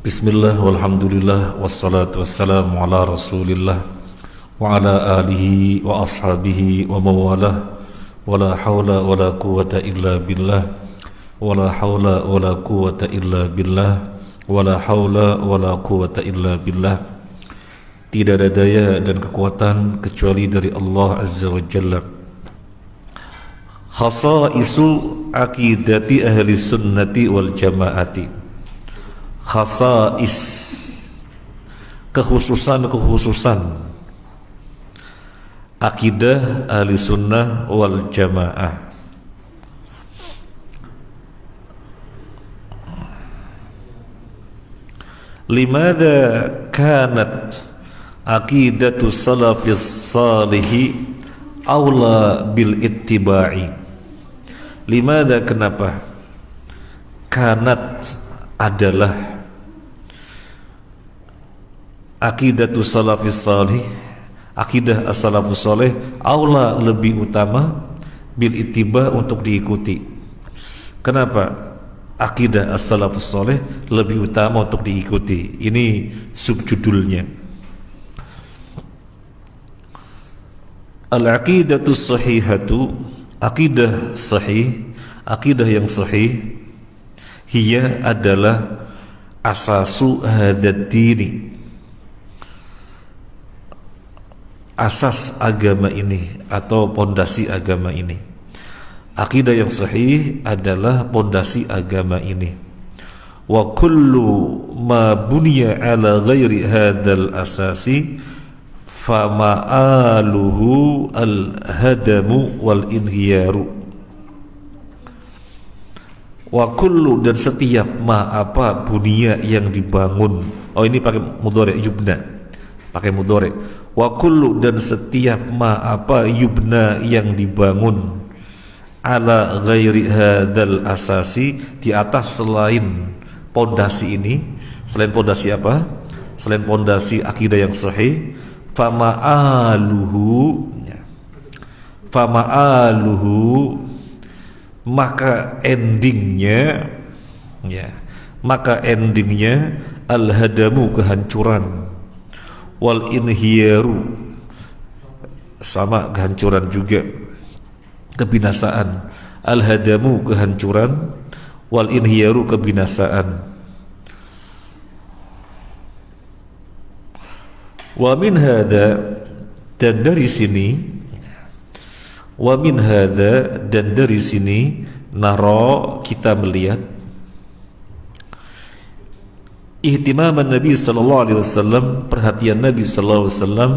Bismillah walhamdulillah wassalatu wassalamu ala rasulillah wa ala alihi wa ashabihi wa mawalah wa la hawla wa la quwata illa billah wa la hawla wa la quwata illa billah wa la hawla wa la quwata illa billah. Tidak ada daya dan kekuatan kecuali dari Allah Azza wa Jalla. Khasaisu aqidati ahli sunnati wal jamaati. Khasais, kekhususan akidah ahli sunnah wal jamaah. Limadha kanat aqidatu salafis salihi awla bil ittiba'i. Limadha, kenapa? Kanat adalah aqidatu salafis salih, akidah as-salafus salih, aula lebih utama bil ittiba untuk diikuti. Kenapa akidah as-salafus salih lebih utama untuk diikuti? Ini subjudulnya. Al-aqidatu sahihatu, akidah sahih, akidah yang sahih, hiya adalah asasu hadad dini, asas agama ini atau pondasi agama ini. Akidah yang sahih adalah pondasi agama ini. Wa kullu ma buniya ala ghairi hadzal asasi fama'aluhu al-hadamu wal inhiyaru. Wa kullu, dan setiap ma apa bunia yang dibangun. Oh, ini pakai mudhari yubna, pakai mudhari. Wa kullu, dan setiap ma apa yubna yang dibangun ala ghairi hadzal asasi, di atas selain pondasi ini. Selain pondasi apa? Selain pondasi akidah yang sahih, fama'aluhu, fama'aluhu, maka endingnya, maka endingnya al-hadamu, kehancuran, wal inhiyaru, sama kehancuran juga, kebinasaan. Al-hadamu kehancuran, wal inhiyaru kebinasaan. Wa min hadza, dan dari sini, wa min hadza, dan dari sini, nara, kita melihat, ihtimaman Nabi sallallahu alaihi wasallam, perhatian Nabi sallallahu alaihi wasallam,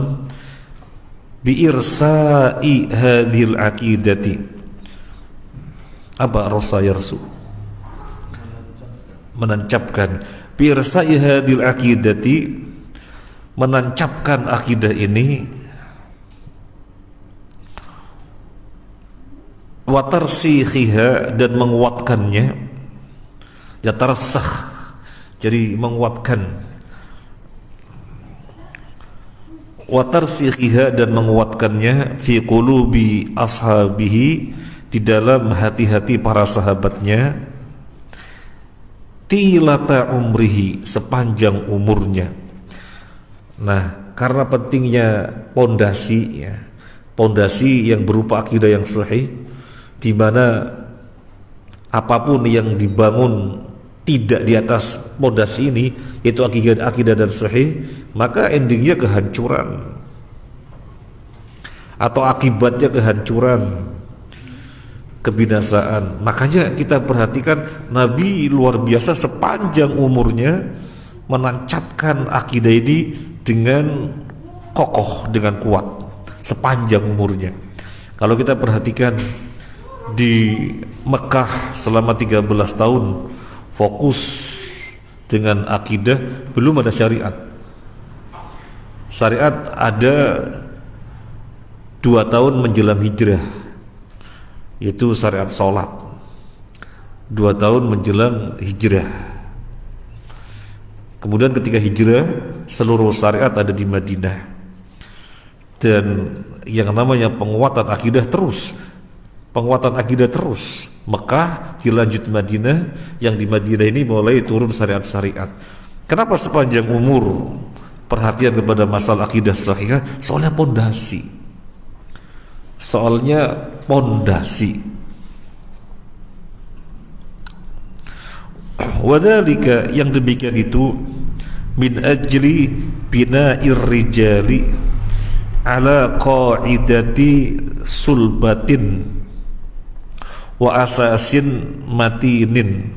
bi irsa'i hadhil aqidati. Apa rasa yarsu? Menancapkan. Bi irsa'i hadhil aqidati, menancapkan akidah ini, wa tarsikhiha, dan menguatkannya, ya tarsakh, jadi menguatkan, wa tarsikhiha, dan menguatkannya, fi qulubi ashabihi, di dalam hati-hati para sahabatnya, tilata umrihi, sepanjang umurnya. Nah, karena pentingnya pondasi, pondasi yang berupa akidah yang sahih, di mana apapun yang dibangun tidak di atas pondasi ini, yaitu akidah dan sahih, maka endingnya kehancuran atau akibatnya kehancuran, kebinasaan. Makanya kita perhatikan Nabi luar biasa, sepanjang umurnya menancapkan akidah ini dengan kokoh, dengan kuat, sepanjang umurnya. Kalau kita perhatikan di Mekah selama 13 tahun fokus dengan akidah, belum ada syariat. Syariat ada 2 tahun menjelang hijrah, yaitu syariat sholat. 2 tahun menjelang hijrah. Kemudian ketika hijrah, seluruh syariat ada di Madinah. Dan yang namanya penguatan akidah terus, penguatan akidah terus. Mekah dilanjut Madinah, yang di Madinah ini mulai turun syariat-syariat. Kenapa sepanjang umur perhatian kepada masalah akidah sahihah? Soalnya pondasi. Soalnya pondasi. Wadzalika, yang demikian itu, min ajli bina'ir rijali ala qaidati sulbatin wa asasin matinin,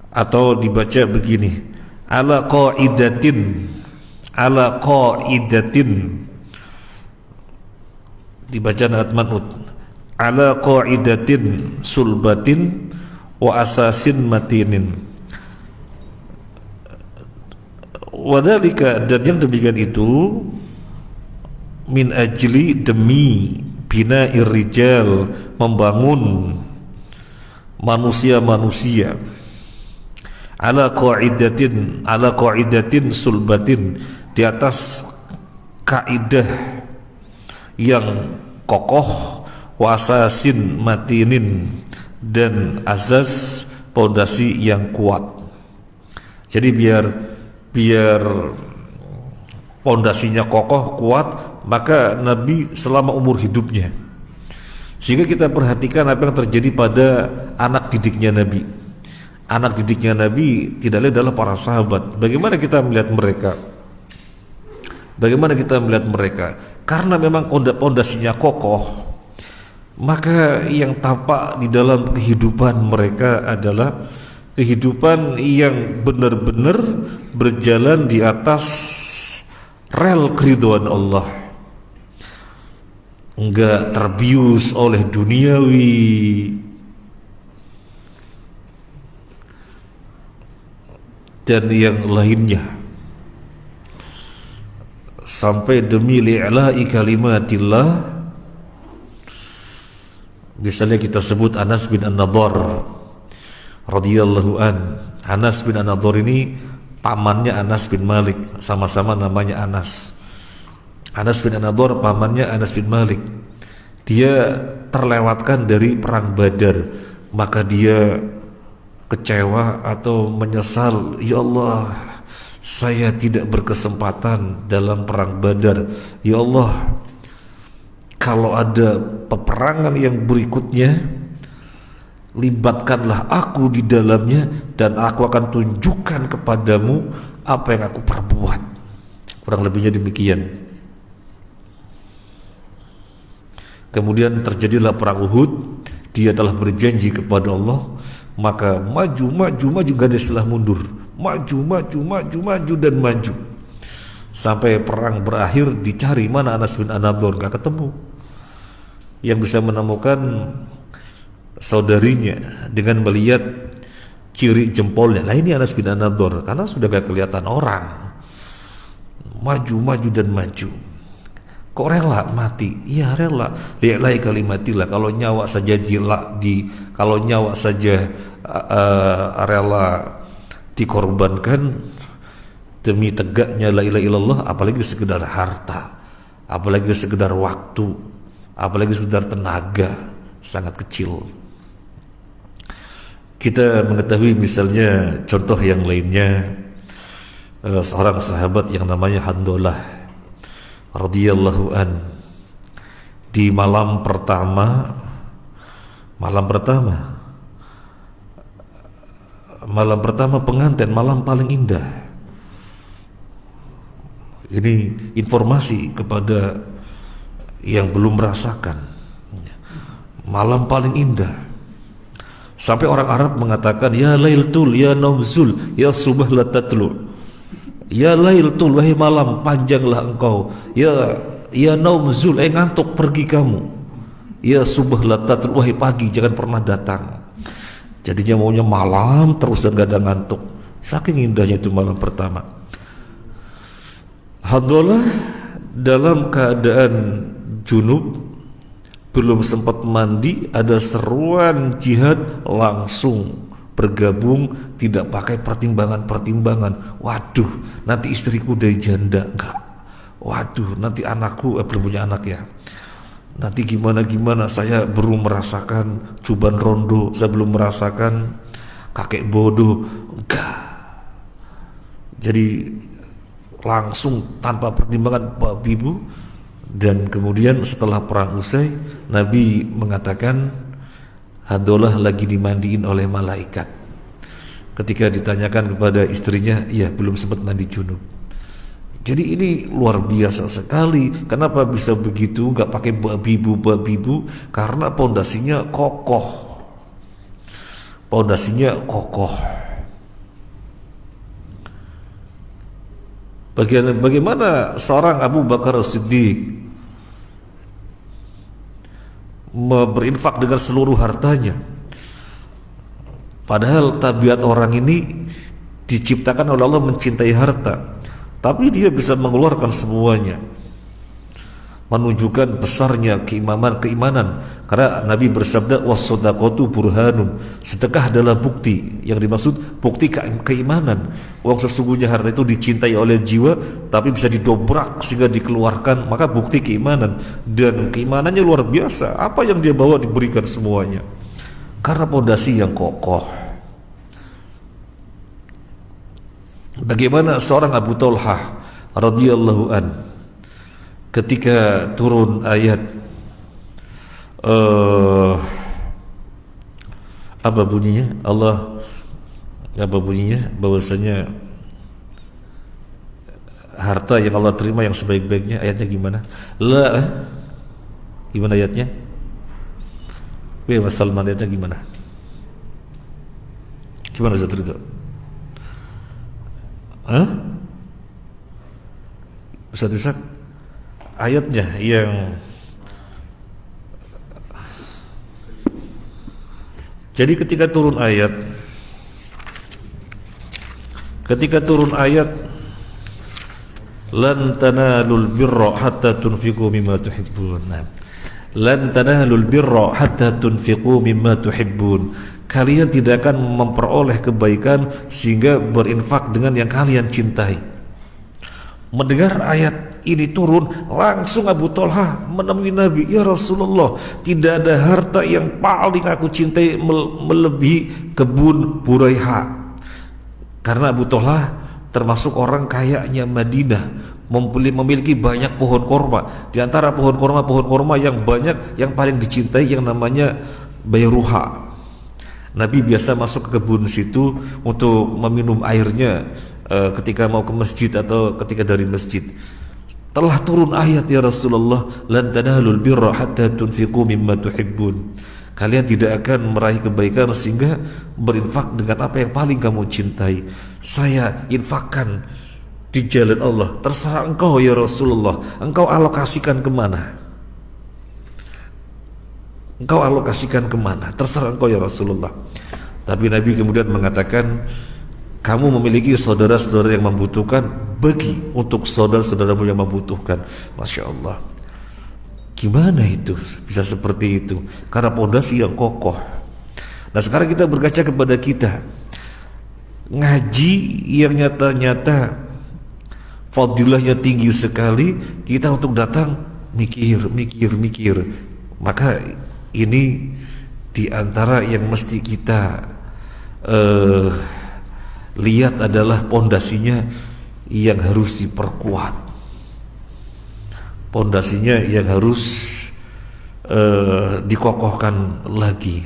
atau dibaca begini, ala qaidatin, ala qaidatin, dibaca naat man'ut, ala qaidatin sulbatin wa asasin matinin. Wadzalika, dan yang demikian itu, min ajli, demi, bina'ir rijal, membangun manusia-manusia, ala qaidatin sulbatin, di atas kaidah yang kokoh, wasasin matinin, dan asas pondasi yang kuat. Jadi biar pondasinya kokoh, kuat, maka Nabi selama umur hidupnya, sehingga kita perhatikan apa yang terjadi pada anak didiknya Nabi. Anak didiknya Nabi tidak lain adalah para sahabat. Bagaimana kita melihat mereka? Bagaimana kita melihat mereka? Karena memang pondasinya kokoh, maka yang tampak di dalam kehidupan mereka adalah kehidupan yang benar-benar berjalan di atas rel keridhaan Allah, enggak terbius oleh duniawi, dan yang lainnya, sampai demi li'la'i kalimatillah. Misalnya kita sebut Anas bin An-Nadhr radhiyallahu an. Anas bin An-Nadhr ini pamannya Anas bin Malik, sama-sama namanya Anas. Anas bin An-Nadhr pamannya Anas bin Malik. Dia terlewatkan dari perang Badar, maka dia kecewa atau menyesal, ya Allah, saya tidak berkesempatan dalam perang Badar. Ya Allah, kalau ada peperangan yang berikutnya, libatkanlah aku di dalamnya, dan aku akan tunjukkan kepadamu apa yang aku perbuat. Kurang lebihnya demikian. Kemudian terjadilah perang Uhud. Dia telah berjanji kepada Allah, maka maju gak ada istilah mundur, maju dan maju, sampai perang berakhir. Dicari mana Anas bin An-Nadhr, gak ketemu. Yang bisa menemukan saudarinya dengan melihat ciri jempolnya, lah ini Anas bin An-Nadhr, karena sudah gak kelihatan orang. Maju dan maju. Kok rela mati? Iya rela. Li'la'i kalimatillah. Kalau nyawa saja kalau nyawa saja rela dikorbankan demi tegaknya la ilaha illallah, apalagi sekedar harta, apalagi sekedar waktu, apalagi sekedar tenaga, sangat kecil. Kita mengetahui misalnya contoh yang lainnya, seorang sahabat yang namanya Handalah radhiyallahu an. Di malam pertama pengantin, malam paling indah. Ini informasi kepada yang belum merasakan malam paling indah. Sampai orang Arab mengatakan, ya lailtul, ya naumzul, ya subah la tatlu. Ya lailtul, wahai malam, panjanglah engkau. Ya naumzul, ngantuk pergi kamu. Ya subah la tatlu, wahai pagi, jangan pernah datang. Jadinya maunya malam terus dan gak ada ngantuk. Saking indahnya itu malam pertama. Handalah dalam keadaan junub, belum sempat mandi, ada seruan jihad, langsung bergabung, tidak pakai pertimbangan. Waduh, nanti istriku dari janda, enggak. Waduh, nanti anakku belum punya anak ya. Nanti gimana, saya belum merasakan cuban rondo, saya belum merasakan kakek bodoh. Enggak. Jadi langsung tanpa pertimbangan babi bu. Dan kemudian setelah perang usai, Nabi mengatakan Handolah lagi dimandiin oleh malaikat. Ketika ditanyakan kepada istrinya, ya belum sempat mandi junub. Jadi ini luar biasa sekali. Kenapa bisa begitu? Nggak pakai babi-bu, karena pondasinya kokoh. Pondasinya kokoh. Bagaimana seorang Abu Bakar As-Siddiq berinfak dengan seluruh hartanya, padahal tabiat orang ini diciptakan oleh Allah mencintai harta, tapi dia bisa mengeluarkan semuanya, menunjukkan besarnya keimanan. Karena Nabi bersabda was-shadaqatu burhanun, sedekah adalah bukti. Yang dimaksud bukti keimanan. Uang sesungguhnya harta itu dicintai oleh jiwa, tapi bisa didobrak sehingga dikeluarkan, maka bukti keimanan. Dan keimanannya luar biasa. Apa yang dia bawa diberikan semuanya, karena pondasi yang kokoh. Bagaimana seorang Abu Talhah radhiyallahu an, ketika turun ayat apa bunyinya? Bahwasanya harta yang Allah terima yang sebaik-baiknya. Ayatnya gimana? Gimana ayatnya? Mas Salman, ayatnya gimana? Gimana Ustaz Ridho? Ustaz Ishak, ayatnya yang jadi ketika turun ayat lan tanalul birra hatta tunfiqu mimma tuhibbun. Lan tanalul birra hatta tunfiqu mimma tuhibbun. Kalian tidak akan memperoleh kebaikan sehingga berinfak dengan yang kalian cintai. Mendengar ayat ini turun, langsung Abu Talhah menemui Nabi. Ya Rasulullah, tidak ada harta yang paling aku cintai melebihi kebun Buraiha. Karena Abu Talhah termasuk orang kayanya Madinah, memiliki banyak pohon korma. Di antara pohon korma yang banyak, yang paling dicintai yang namanya Bayruha. Nabi biasa masuk ke kebun situ untuk meminum airnya ketika mau ke masjid atau ketika dari masjid. Telah turun ayat, ya Rasulullah, lan tanalul birra hatta tunfiqu mimma tuhibbun. Kalian tidak akan meraih kebaikan sehingga berinfak dengan apa yang paling kamu cintai. Saya infakkan di jalan Allah. Terserah engkau ya Rasulullah, engkau alokasikan kemana? Engkau alokasikan kemana? Terserah engkau ya Rasulullah. Tapi Nabi kemudian mengatakan, kamu memiliki saudara-saudara yang membutuhkan, bagi untuk saudara-saudaramu yang membutuhkan. Masya Allah, gimana itu bisa seperti itu? Karena pondasi yang kokoh. Nah sekarang kita berkaca kepada kita, ngaji yang nyata-nyata fadilahnya tinggi sekali, kita untuk datang mikir. Maka ini diantara yang mesti kita lihat adalah pondasinya yang harus diperkuat, pondasinya yang harus dikokohkan lagi.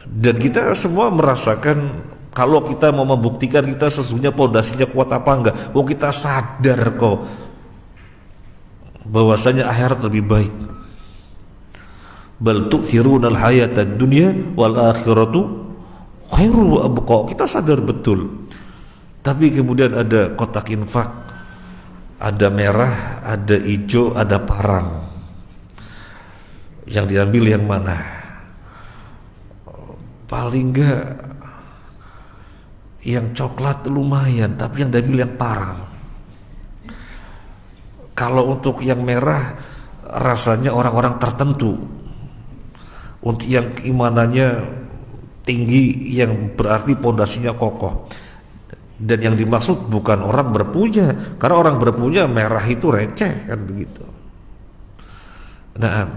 Dan kita semua merasakan kalau kita mau membuktikan kita sesungguhnya pondasinya kuat apa enggak, kita sadar kok bahwasanya akhirat lebih baik. Bal tu'thirunal hayatad dunya wal akhiratu khairu wa abqa. Kita sadar betul. Tapi kemudian ada kotak infak, ada merah, ada hijau, ada parang. Yang diambil yang mana? Paling enggak yang coklat lumayan, tapi yang diambil yang parang. Kalau untuk yang merah rasanya orang-orang tertentu, untuk yang keimanannya tinggi, yang berarti pondasinya kokoh. Dan yang dimaksud bukan orang berpunya, karena orang berpunya merah itu receh, kan begitu. Nah,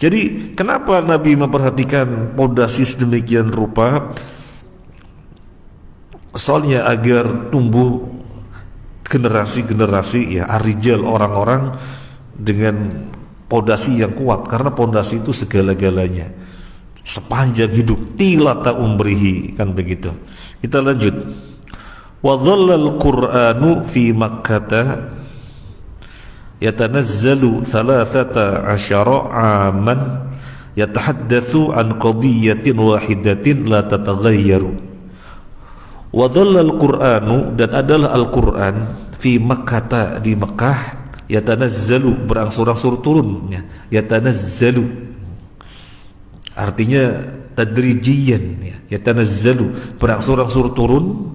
jadi kenapa Nabi memperhatikan pondasi sedemikian rupa? soalnya agar tumbuh generasi-generasi ya arijal, orang-orang dengan pondasi yang kuat, karena pondasi itu segala-galanya sepanjang hidup, tilata umrihi, kan begitu. Kita lanjut. Wa dhallal Qur'anu fi Makkah yatanazzalu 13 aman yatahaddatsu an qadiyatin wahidatin la tataghayyaru. Wa dhallal Qur'anu, dan adalah Al-Qur'an fi Makkah, di Mekah, yatanazzalu, berangsur-angsur turun ya. Yatanazzalu artinya tadrijiyan ya. Yatanazzalu, berangsur-angsur turun.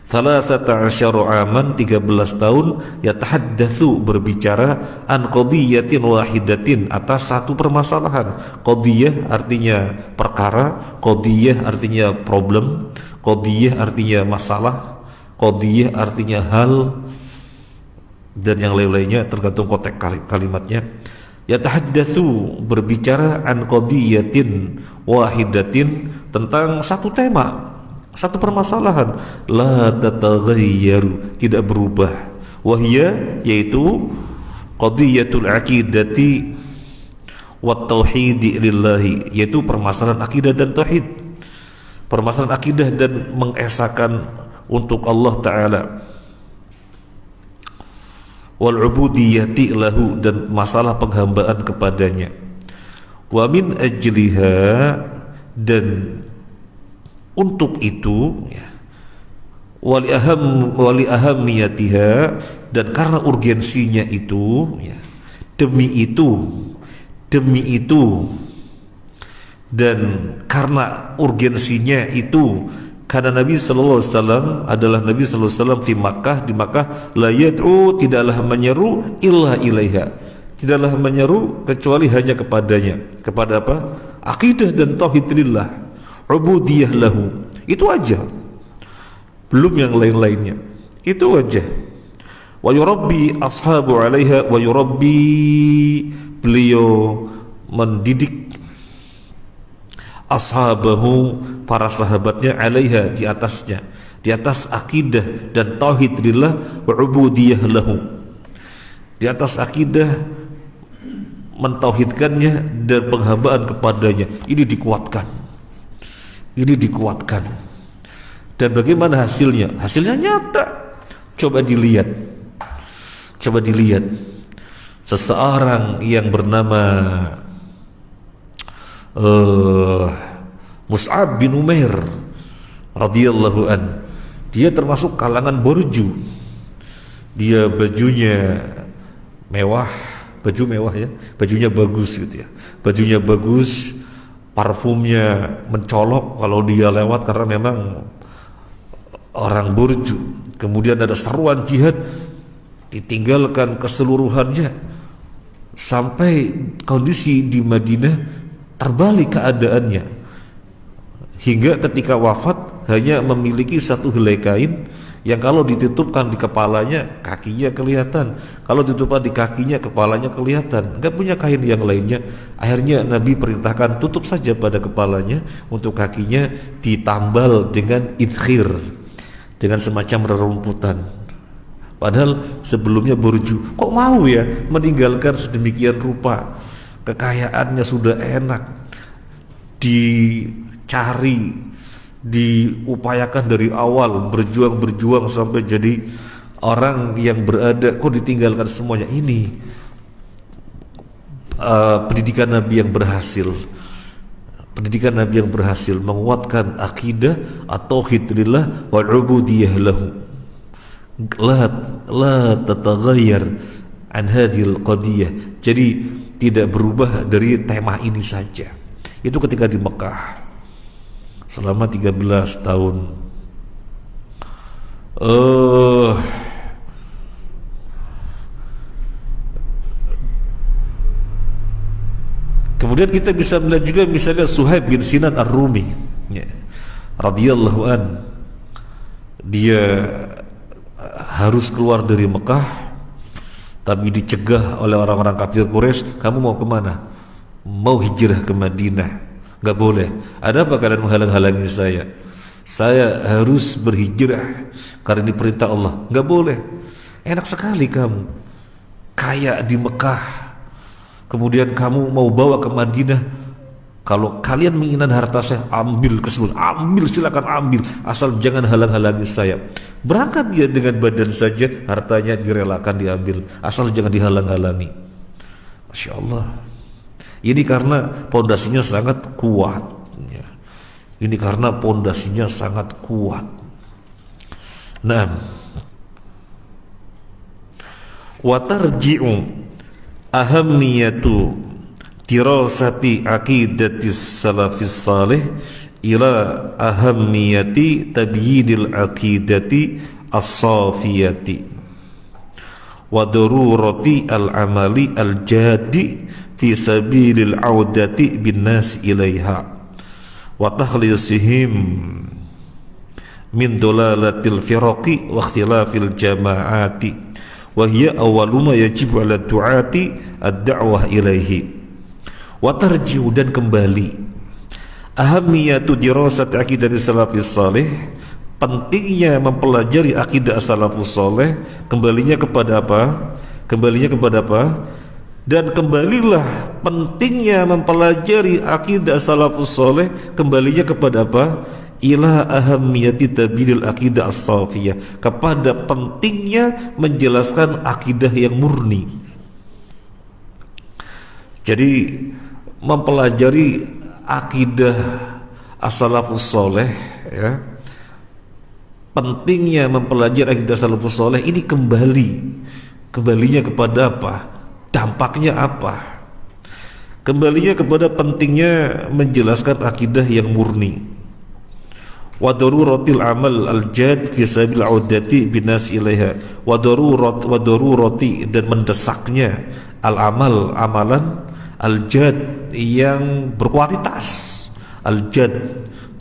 13 aman, 13 tahun, yatahaddatsu, berbicara, an qadiyatin wahidatin, atas satu permasalahan. Qadiyah artinya perkara, qadiyah artinya problem, qadiyah artinya masalah, qadiyah artinya hal, dan yang lain-lainnya tergantung konteks kalimatnya. Yatahaddatsu, berbicara, an qadiyatin wahidatin, tentang satu tema, satu permasalahan, la tataghayyaru, tidak berubah. Wahya, yaitu qadiyatul aqidati wat tauhid lillahi, yaitu permasalahan akidah dan tauhid, permasalahan akidah dan mengesahkan untuk Allah Ta'ala, wal ubudiyyati lahu, dan masalah penghambaan kepadanya. Wa min ajliha, dan untuk itu ya, wali ahamiyatiha, dan karena urgensinya itu ya, demi itu, dan karena urgensinya itu, karena Nabi sallallahu alaihi wasallam adalah Nabi sallallahu alaihi wasallam di Makkah, di Makkah, la yad'u, tidaklah menyeru, illa ilaiha, tidaklah menyeru kecuali hanya kepadanya. Kepada apa? Akidah dan tauhid lillah, ubudiyah lahu, itu aja, belum yang lain-lainnya, itu aja. Wa yurabbi ashabu alaiha, wa yurabbi, beliau mendidik ashabahu, para sahabatnya, alaiha, di atasnya, di atas akidah dan tauhid lillah, wa ubudiyah lahu, di atas akidah, mentauhidkannya dan penghambaan kepadanya. Ini dikuatkan, ini dikuatkan. Dan bagaimana hasilnya? Hasilnya nyata. Coba dilihat, coba dilihat. Seseorang yang bernama Mus'ab bin Umair radhiyallahu an, dia termasuk kalangan borju. Dia bajunya mewah, baju mewah ya, bajunya bagus gitu ya, bajunya bagus, parfumnya mencolok kalau dia lewat, karena memang orang borju. Kemudian ada seruan jihad, ditinggalkan keseluruhannya, sampai kondisi di Madinah terbalik keadaannya, hingga ketika wafat hanya memiliki satu helai kain yang kalau ditutupkan di kepalanya kakinya kelihatan, kalau ditutupkan di kakinya kepalanya kelihatan, nggak punya kain yang lainnya. Akhirnya Nabi perintahkan tutup saja pada kepalanya, untuk kakinya ditambal dengan idkhir, dengan semacam rerumputan. Padahal sebelumnya borju, kok mau ya meninggalkan sedemikian rupa, kekayaannya sudah enak, dicari, diupayakan dari awal, berjuang sampai jadi orang yang berada, kok ditinggalkan semuanya. Ini pendidikan Nabi yang berhasil, pendidikan Nabi yang berhasil menguatkan akidah atau tauhidillah wa ubudiyah lahu, la tataghayyar an hadhil qadiyah, jadi tidak berubah dari tema ini saja. Itu ketika di Mekah selama 13 tahun. Kemudian kita bisa melihat juga misalnya Suhaib bin Sinan Ar-Rumi ya, radhiyallahu an, dia harus keluar dari Mekah, tapi dicegah oleh orang-orang kafir Quraisy. Kamu mau kemana? Mau hijrah ke Madinah? Gak boleh. Ada apa kalian menghalang-halangi saya? saya harus berhijrah karena ini perintah Allah. Nggak boleh. Enak sekali kamu kaya di Mekah, kemudian kamu mau bawa ke Madinah. Kalau kalian menginginkan harta saya, ambil keseluruhan, ambil, silakan ambil, asal jangan halang-halangi saya. Berangkat dia dengan badan saja, hartanya direlakan diambil, asal jangan dihalang-halangi. Masya Allah. Ini karena pondasinya sangat kuat. Ini karena pondasinya sangat kuat. Nah, wa tarji'u ahamniyatu dirasati aqidatis salafis salih ila ahammiyati tabyinil aqidati as-safiyati wa darurati al-amali al-jadi fi sabilil audati bin nas ilaiha wa takhlisihim min dolalatil firaqi wa ikhtilafil jama'ati wa hiya awwalu ma yajibu ala du'ati ad-da'wah ilaihi. Wa tarji'u, dan kembali, ahamiyatu dirasat aqidah salafis salih, pentingnya mempelajari akidah salafus salih. Kembalinya kepada apa? Kembalinya kepada apa? Dan kembalilah pentingnya mempelajari akidah salafus salih, kembalinya kepada apa? Ila ahammiyati tabyinil aqidah as-safiyah, kepada pentingnya menjelaskan akidah yang murni. Jadi mempelajari akidah as-salafus saleh, ya, pentingnya mempelajari akidah salafus saleh ini kembalinya kepada apa? Dampaknya apa? Kembalinya kepada pentingnya menjelaskan akidah yang murni. Wa daruratil amal al-jad fi sabil audati binas ilaiha, wa darurati, dan mendesaknya al-amal, amalan al-jad, yang berkualitas. Al-jad,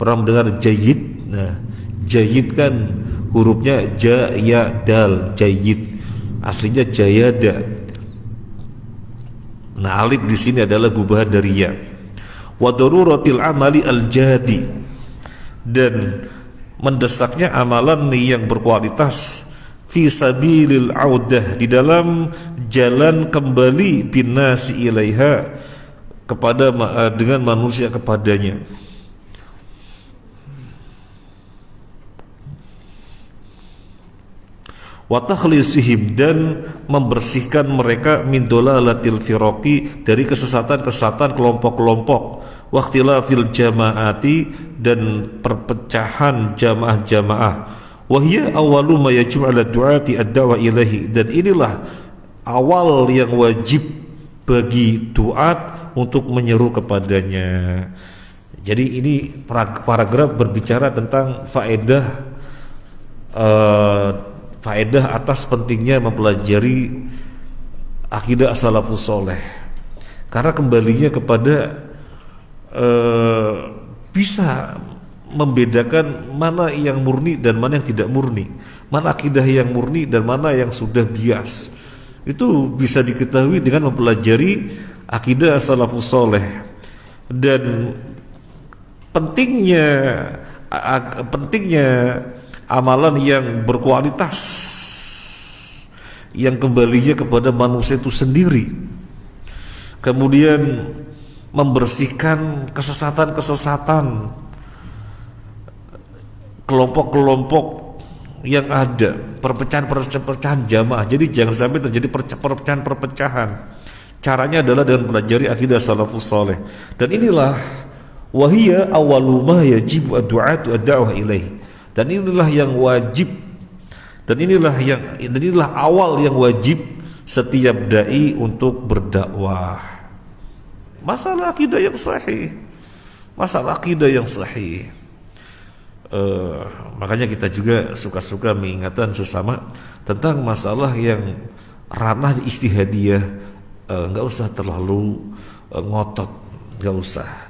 pernah mendengar jayyid? Nah, jayyid kan hurufnya ja, ya, dal, jayyid. Aslinya jayada. Nah, alif di sini adalah gubahan dari ya. Wa daruratil amali al-jadi, dan mendesaknya amalan yang berkualitas fi sabilil audah, di dalam jalan kembali binasi ilaiha, kepada dengan manusia kepadanya. Wa takhlisihim, dan membersihkan mereka min dolalatil firaqi, dari kesesatan-kesesatan kelompok-kelompok, wa ikhtilafil jamaati, dan perpecahan jamaah-jamaah. Wahia awwalu ma yajibu ala du'ati ad-da'wa ilahi, dan inilah awal yang wajib bagi duat untuk menyeru kepadanya. Jadi ini paragraf berbicara tentang faedah atas pentingnya mempelajari akidah as-salafus saleh, karena kembalinya kepada bisa membedakan mana yang murni dan mana yang tidak murni, mana akidah yang murni dan mana yang sudah bias. Itu bisa diketahui dengan mempelajari akidah salafus saleh. Dan pentingnya amalan yang berkualitas, yang kembalinya kepada manusia itu sendiri, kemudian membersihkan kesesatan-kesesatan kelompok-kelompok yang ada, perpecahan jamaah. Jadi jangan sampai terjadi perpecahan. Caranya adalah dengan mempelajari akidah salafus saleh. Dan inilah wahia awwalu ma yajibu ad-du'atu ad-da'wah ilaih. Dan inilah yang wajib, dan inilah awal yang wajib setiap dai untuk berdakwah. Masalah akidah yang sahih, makanya kita juga suka-suka mengingatkan sesama tentang masalah yang ranah ijtihadiyah. Nggak usah terlalu ngotot, nggak usah.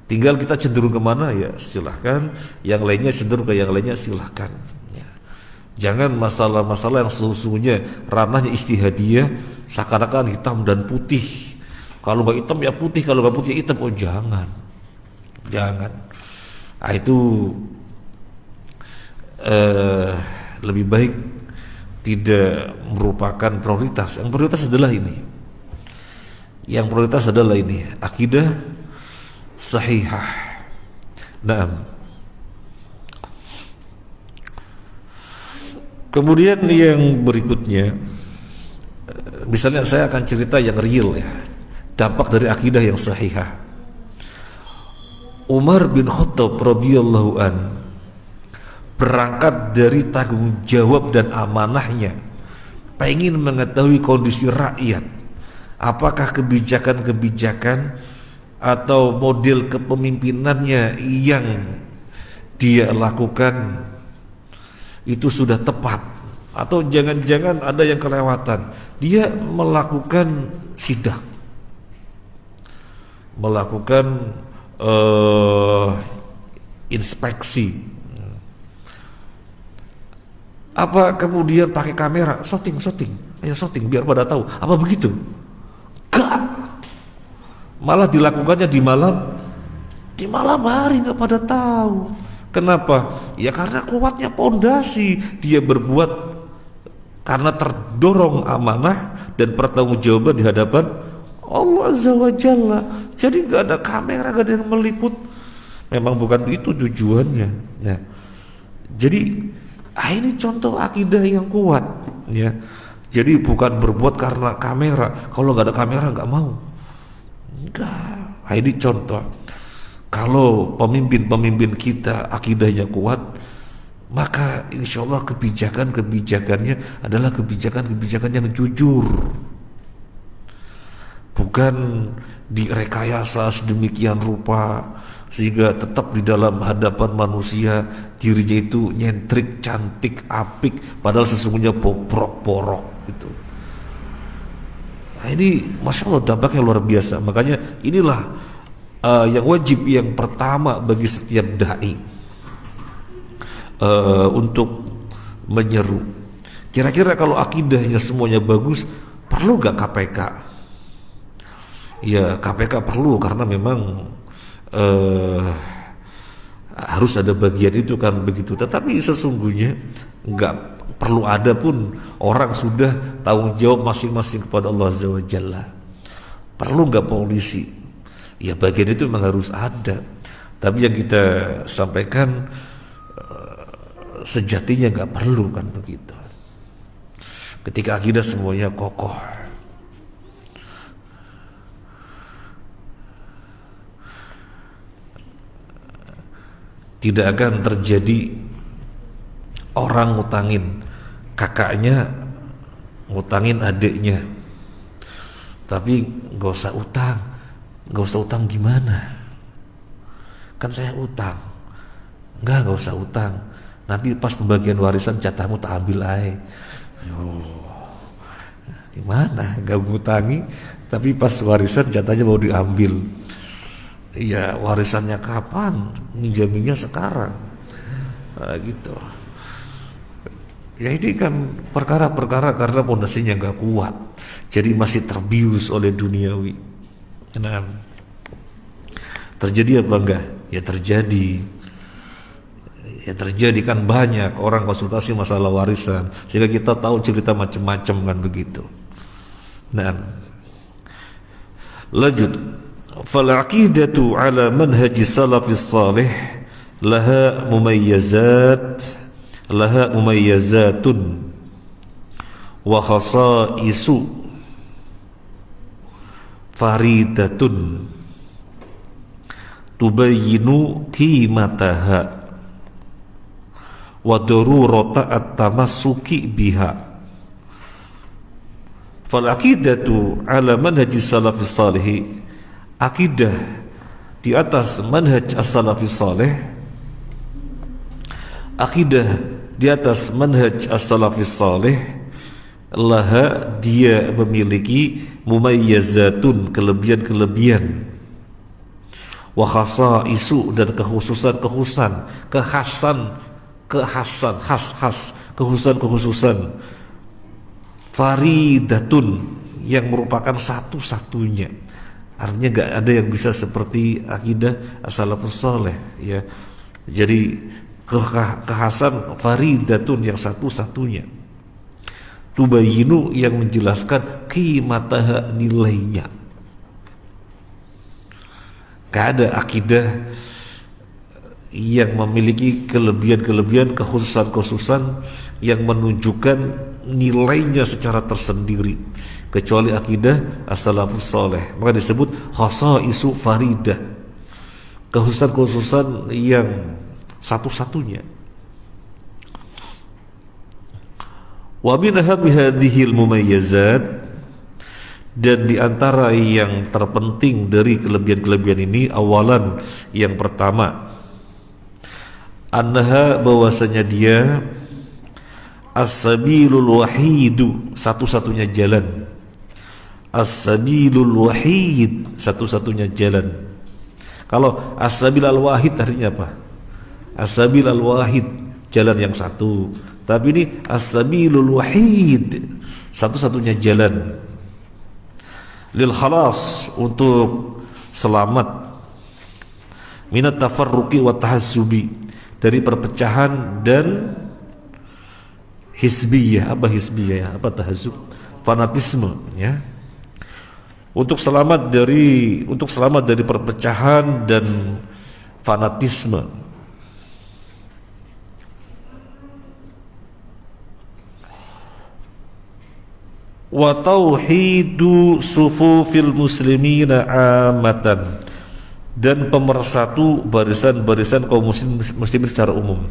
Tinggal kita cenderung kemana, ya silahkan. Yang lainnya cenderung ke yang lainnya, silahkan. Jangan masalah-masalah yang sesungguhnya ranahnya ijtihadiyah seakan-akan hitam dan putih. Kalau nggak hitam ya putih, kalau nggak putih ya hitam. Oh jangan. Nah, itu lebih baik tidak merupakan prioritas. Yang prioritas adalah ini. Yang prioritas adalah ini, akidah sahihah. Naam. Kemudian yang berikutnya, misalnya saya akan cerita yang real ya, dampak dari akidah yang sahihah. Umar bin Khattab radhiyallahu an berangkat dari tanggung jawab dan amanahnya, pengen mengetahui kondisi rakyat, apakah kebijakan-kebijakan atau model kepemimpinannya yang dia lakukan itu sudah tepat atau jangan-jangan ada yang kelewatan. Dia melakukan sidak, melakukan inspeksi. Apa kemudian pakai kamera shooting, ayo shooting biar pada tahu, apa begitu? Gak, malah dilakukannya di malam hari, nggak pada tahu. Kenapa? Ya karena kuatnya pondasi. Dia berbuat karena terdorong amanah dan pertanggungjawaban di hadapan Allah Azza wa Jalla. Jadi nggak ada kamera, nggak ada yang meliput. Memang bukan itu tujuannya. Ya. Jadi ini contoh akidah yang kuat. Ya. Jadi bukan berbuat karena kamera. Kalau nggak ada kamera nggak mau. Enggak. Ini contoh. Kalau pemimpin-pemimpin kita akidahnya kuat, maka insya Allah kebijakan-kebijakannya adalah kebijakan-kebijakan yang jujur, bukan direkayasa sedemikian rupa sehingga tetap di dalam hadapan manusia dirinya itu nyentrik, cantik, apik, padahal sesungguhnya bobrok, borok itu. Nah, ini masya Allah dampaknya luar biasa. Makanya inilah yang wajib yang pertama bagi setiap dai untuk menyeru. Kira-kira kalau akidahnya semuanya bagus, perlu gak KPK? Ya KPK perlu karena memang harus ada bagian itu kan begitu. Tetapi sesungguhnya nggak perlu ada pun, orang sudah tanggung jawab masing-masing kepada Allah Azza wa Jalla. Perlu nggak polisi? Ya bagian itu memang harus ada. Tapi yang kita sampaikan sejatinya nggak perlu kan begitu. Ketika akidah semuanya kokoh, tidak akan terjadi orang ngutangin kakaknya, ngutangin adiknya, tapi nggak usah utang. Gak usah utang gimana? Kan saya utang. Gak usah utang. Nanti pas pembagian warisan jatahmu tak ambil aja. Gimana? Gak ngutangi, tapi pas warisan jatahnya mau diambil. Iya, warisannya kapan? Minjaminya sekarang. Nah, gitu. Ya ini kan perkara-perkara karena pondasinya gak kuat. Jadi masih terbius oleh duniawi. Nah, terjadi apa enggak? Ya terjadi. Ya terjadi kan, banyak orang konsultasi masalah warisan sehingga kita tahu cerita macam-macam kan begitu. Nah, lanjut. Fal aqidatu ala manhaji salafis salih laha mumayyazatun wa khasaisu faridatun tubayyinu qimataha wa darurata at-tamassuki biha. Fal aqidatu ala manhaji salafis salih, akidah di atas manhaj as-salafis salih, akidah di atas manhaj as-salafis salih, laha dia memiliki mumayyazatun, kelebihan-kelebihan, wa khasaisu dan kekhususan-kekhususan, kekhususan-kekhususan, faridatun yang merupakan satu-satunya. Artinya gak ada yang bisa seperti akidah as-salafus saleh ya. Jadi kekhasan faridatun yang satu-satunya, tubayinu yang menjelaskan qimataha nilainya. Gak ada akidah yang memiliki kelebihan-kelebihan, kekhususan-kekhususan yang menunjukkan nilainya secara tersendiri kecuali akidah as-salafus saleh. Maka disebut khasaisu faridah, kekhususan-kekhususan yang satu-satunya. Wa min hadhil mumayyazat, dan di antara yang terpenting dari kelebihan-kelebihan ini, awalan yang pertama, annaha, bahwasanya dia as-sabilul wahidu, satu-satunya jalan. As-sabilul wahid, satu-satunya jalan. Kalau as-sabil al-wahid artinya apa? As-sabil al-wahid, jalan yang satu. Tapi ini as-sabilul wahid, satu-satunya jalan. Lil khalas, untuk selamat. Minat tafarruqi wa tahassubi, dari perpecahan dan hizbiyah. Apa hizbiyah? Apa tahazzub? Fanatisme, ya. Untuk selamat dari perpecahan dan fanatisme. Wa tauhidu sufufil muslimina amatan, dan pemersatu barisan-barisan kaum muslimin secara umum.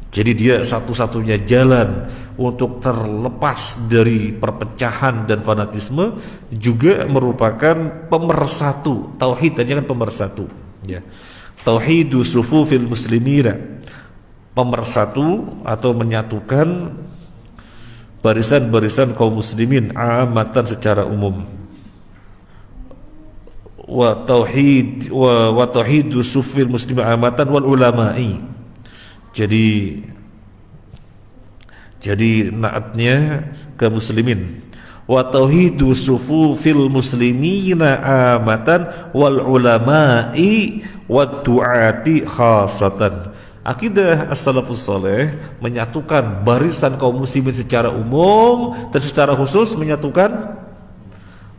Jadi dia satu-satunya jalan untuk terlepas dari perpecahan dan fanatisme, juga merupakan pemersatu. Tauhid tadi kan pemersatu, ya. Tauhidu sufufil muslimina, pemersatu atau menyatukan barisan-barisan kaum muslimin amatan secara umum. Wa tauhidu sufufil muslimin amatan wal ulama'i. Jadi naatnya ke muslimin. Wa tauhidu sufufil muslimina amatan wal ulama'i wad du'ati khasatan. Akidah as-salafus saleh menyatukan barisan kaum muslimin secara umum, dan secara khusus menyatukan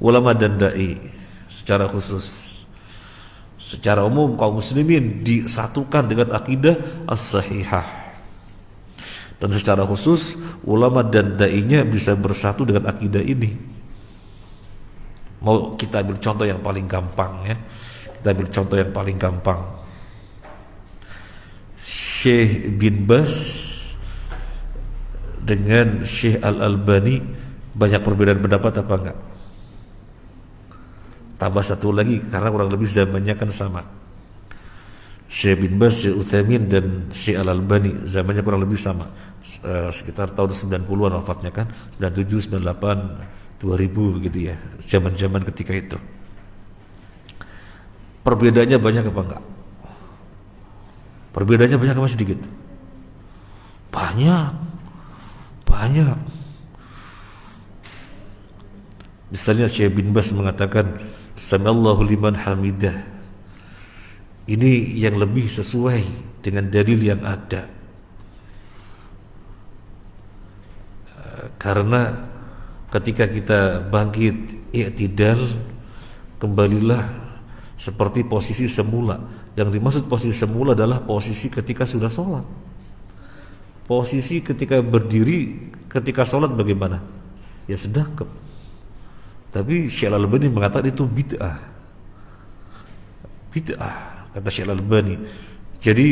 ulama dan dai secara khusus. Secara umum kaum muslimin disatukan dengan akidah as-sahihah, dan secara khusus ulama dan dai-nya bisa bersatu dengan akidah ini. Mau kita ambil contoh yang paling gampang, ya. Kita ambil contoh yang paling gampang. Syekh bin Bas dengan Syekh Al-Albani banyak perbedaan pendapat apa enggak? Tambah satu lagi, karena kurang lebih zamannya kan sama. Syekh bin Bas, Syekh Utsaimin dan Syekh Al-Albani zamannya kurang lebih sama, sekitar tahun 90-an wafatnya kan, 97, 98, 2000 begitu ya, zaman-zaman ketika itu. Perbedaannya banyak apa enggak? Perbedaannya banyak apa sedikit? Banyak. Misalnya Syekh bin Bas mengatakan sami'allahu liman hamidah. Ini yang lebih sesuai dengan dalil yang ada. Karena ketika kita bangkit i'tidal, kembalilah seperti posisi semula. Yang dimaksud posisi semula adalah posisi ketika sudah sholat. Posisi ketika berdiri ketika sholat bagaimana? Ya sedekap. Tapi Syekh Al-Albani mengatakan itu bid'ah, kata Syekh Al-Albani. Jadi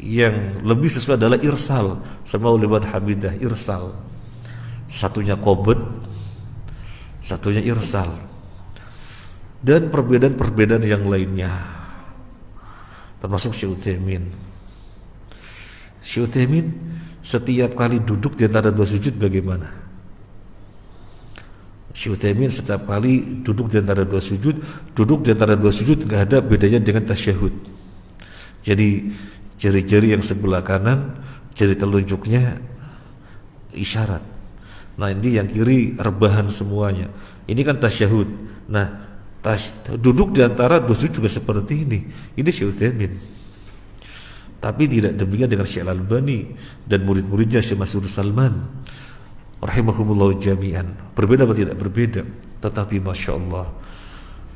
yang lebih sesuai adalah irsal, sama uliman hamidah, irsal. Satunya qobd, satunya irsal. Dan perbedaan-perbedaan yang lainnya, termasuk Syekh Utsaimin. Syekh Utsaimin setiap kali duduk di antara dua sujud bagaimana? Syekh Utsaimin setiap kali duduk di antara dua sujud nggak ada bedanya dengan tasyahud. Jadi jari-jari yang sebelah kanan, jari telunjuknya isyarat. Nah ini yang kiri rebahan semuanya. Ini kan tasyahud. Nah duduk di antara dua sujud juga seperti ini. Ini Syekh Utsaimin. Tapi tidak demikian dengan Syekh Al-Albani dan murid-muridnya Syekh Masrur Salman rahimahumullah jami'an. Berbeda atau tidak? Berbeda. Tetapi Masya Allah,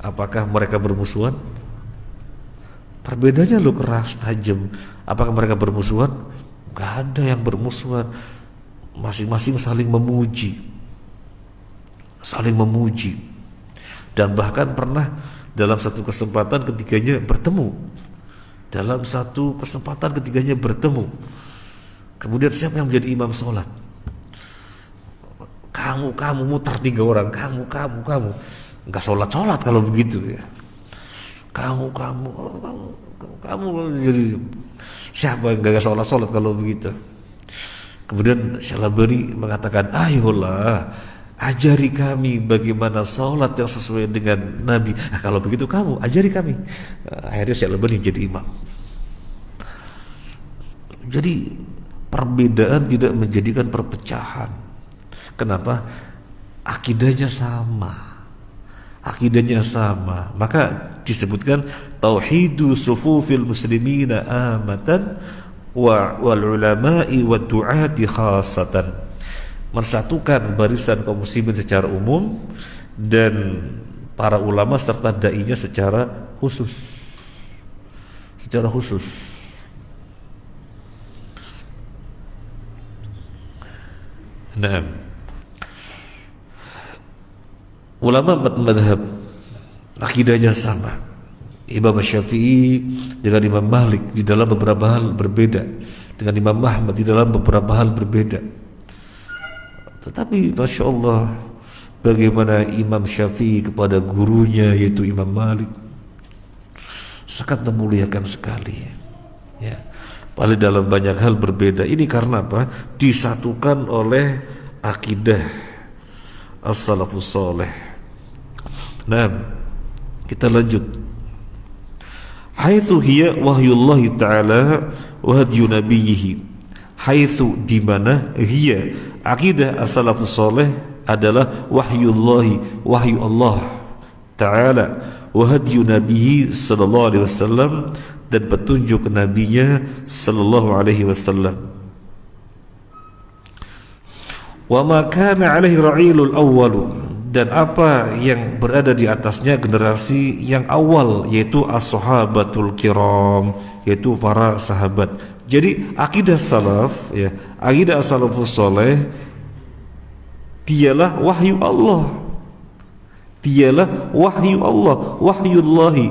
apakah mereka bermusuhan? Perbedaannya lo keras, tajam. Apakah mereka bermusuhan? Gak ada yang bermusuhan. Masing-masing saling memuji, dan bahkan pernah dalam satu kesempatan ketiganya bertemu. Kemudian siapa yang menjadi imam sholat? Kamu muter 3 orang, kamu nggak sholat kalau begitu ya. Kamu jadi siapa yang nggak sholat kalau begitu? Kemudian Syalabani mengatakan, ayolah ajari kami bagaimana sholat yang sesuai dengan Nabi. Kalau begitu kamu ajari kami. Akhirnya Syalabani jadi imam. Jadi perbedaan tidak menjadikan perpecahan. Kenapa? Akidahnya sama. Maka disebutkan tauhidu sufufil muslimina amatan wal ulama'i wad du'ati khassatan. Mensatukan barisan kaum muslimin secara umum dan para ulama serta dai-nya secara khusus. Nah, ulama 4 madhab akidahnya sama. Imam Syafi'i dengan Imam Malik di dalam beberapa hal berbeda, dengan Imam Ahmad di dalam beberapa hal berbeda. Tetapi Masya Allah, bagaimana Imam Syafi'i kepada gurunya yaitu Imam Malik sangat memuliakan sekali ya. Paling dalam banyak hal berbeda. Ini karena apa? Disatukan oleh akidah as-salafus saleh. Nah, kita lanjut. Haitsu hiya wahyullahi ta'ala wa hadyu nabiyhi. Haitsu di mana hiya akidah as-salafus saleh adalah wahyullahi, wahyu Allah ta'ala, wa hadyu nabiyhi sallallahu alaihi wasallam, dan petunjuk nabinya sallallahu alaihi wasallam. Wa ma kana alaihi ra'ilul awwalu, dan apa yang berada di atasnya generasi yang awal, yaitu as-sahabatul kiram, yaitu para sahabat. Jadi akidah salaf ya, akidah as-salafus saleh dialah wahyu Allah. Wahyullahi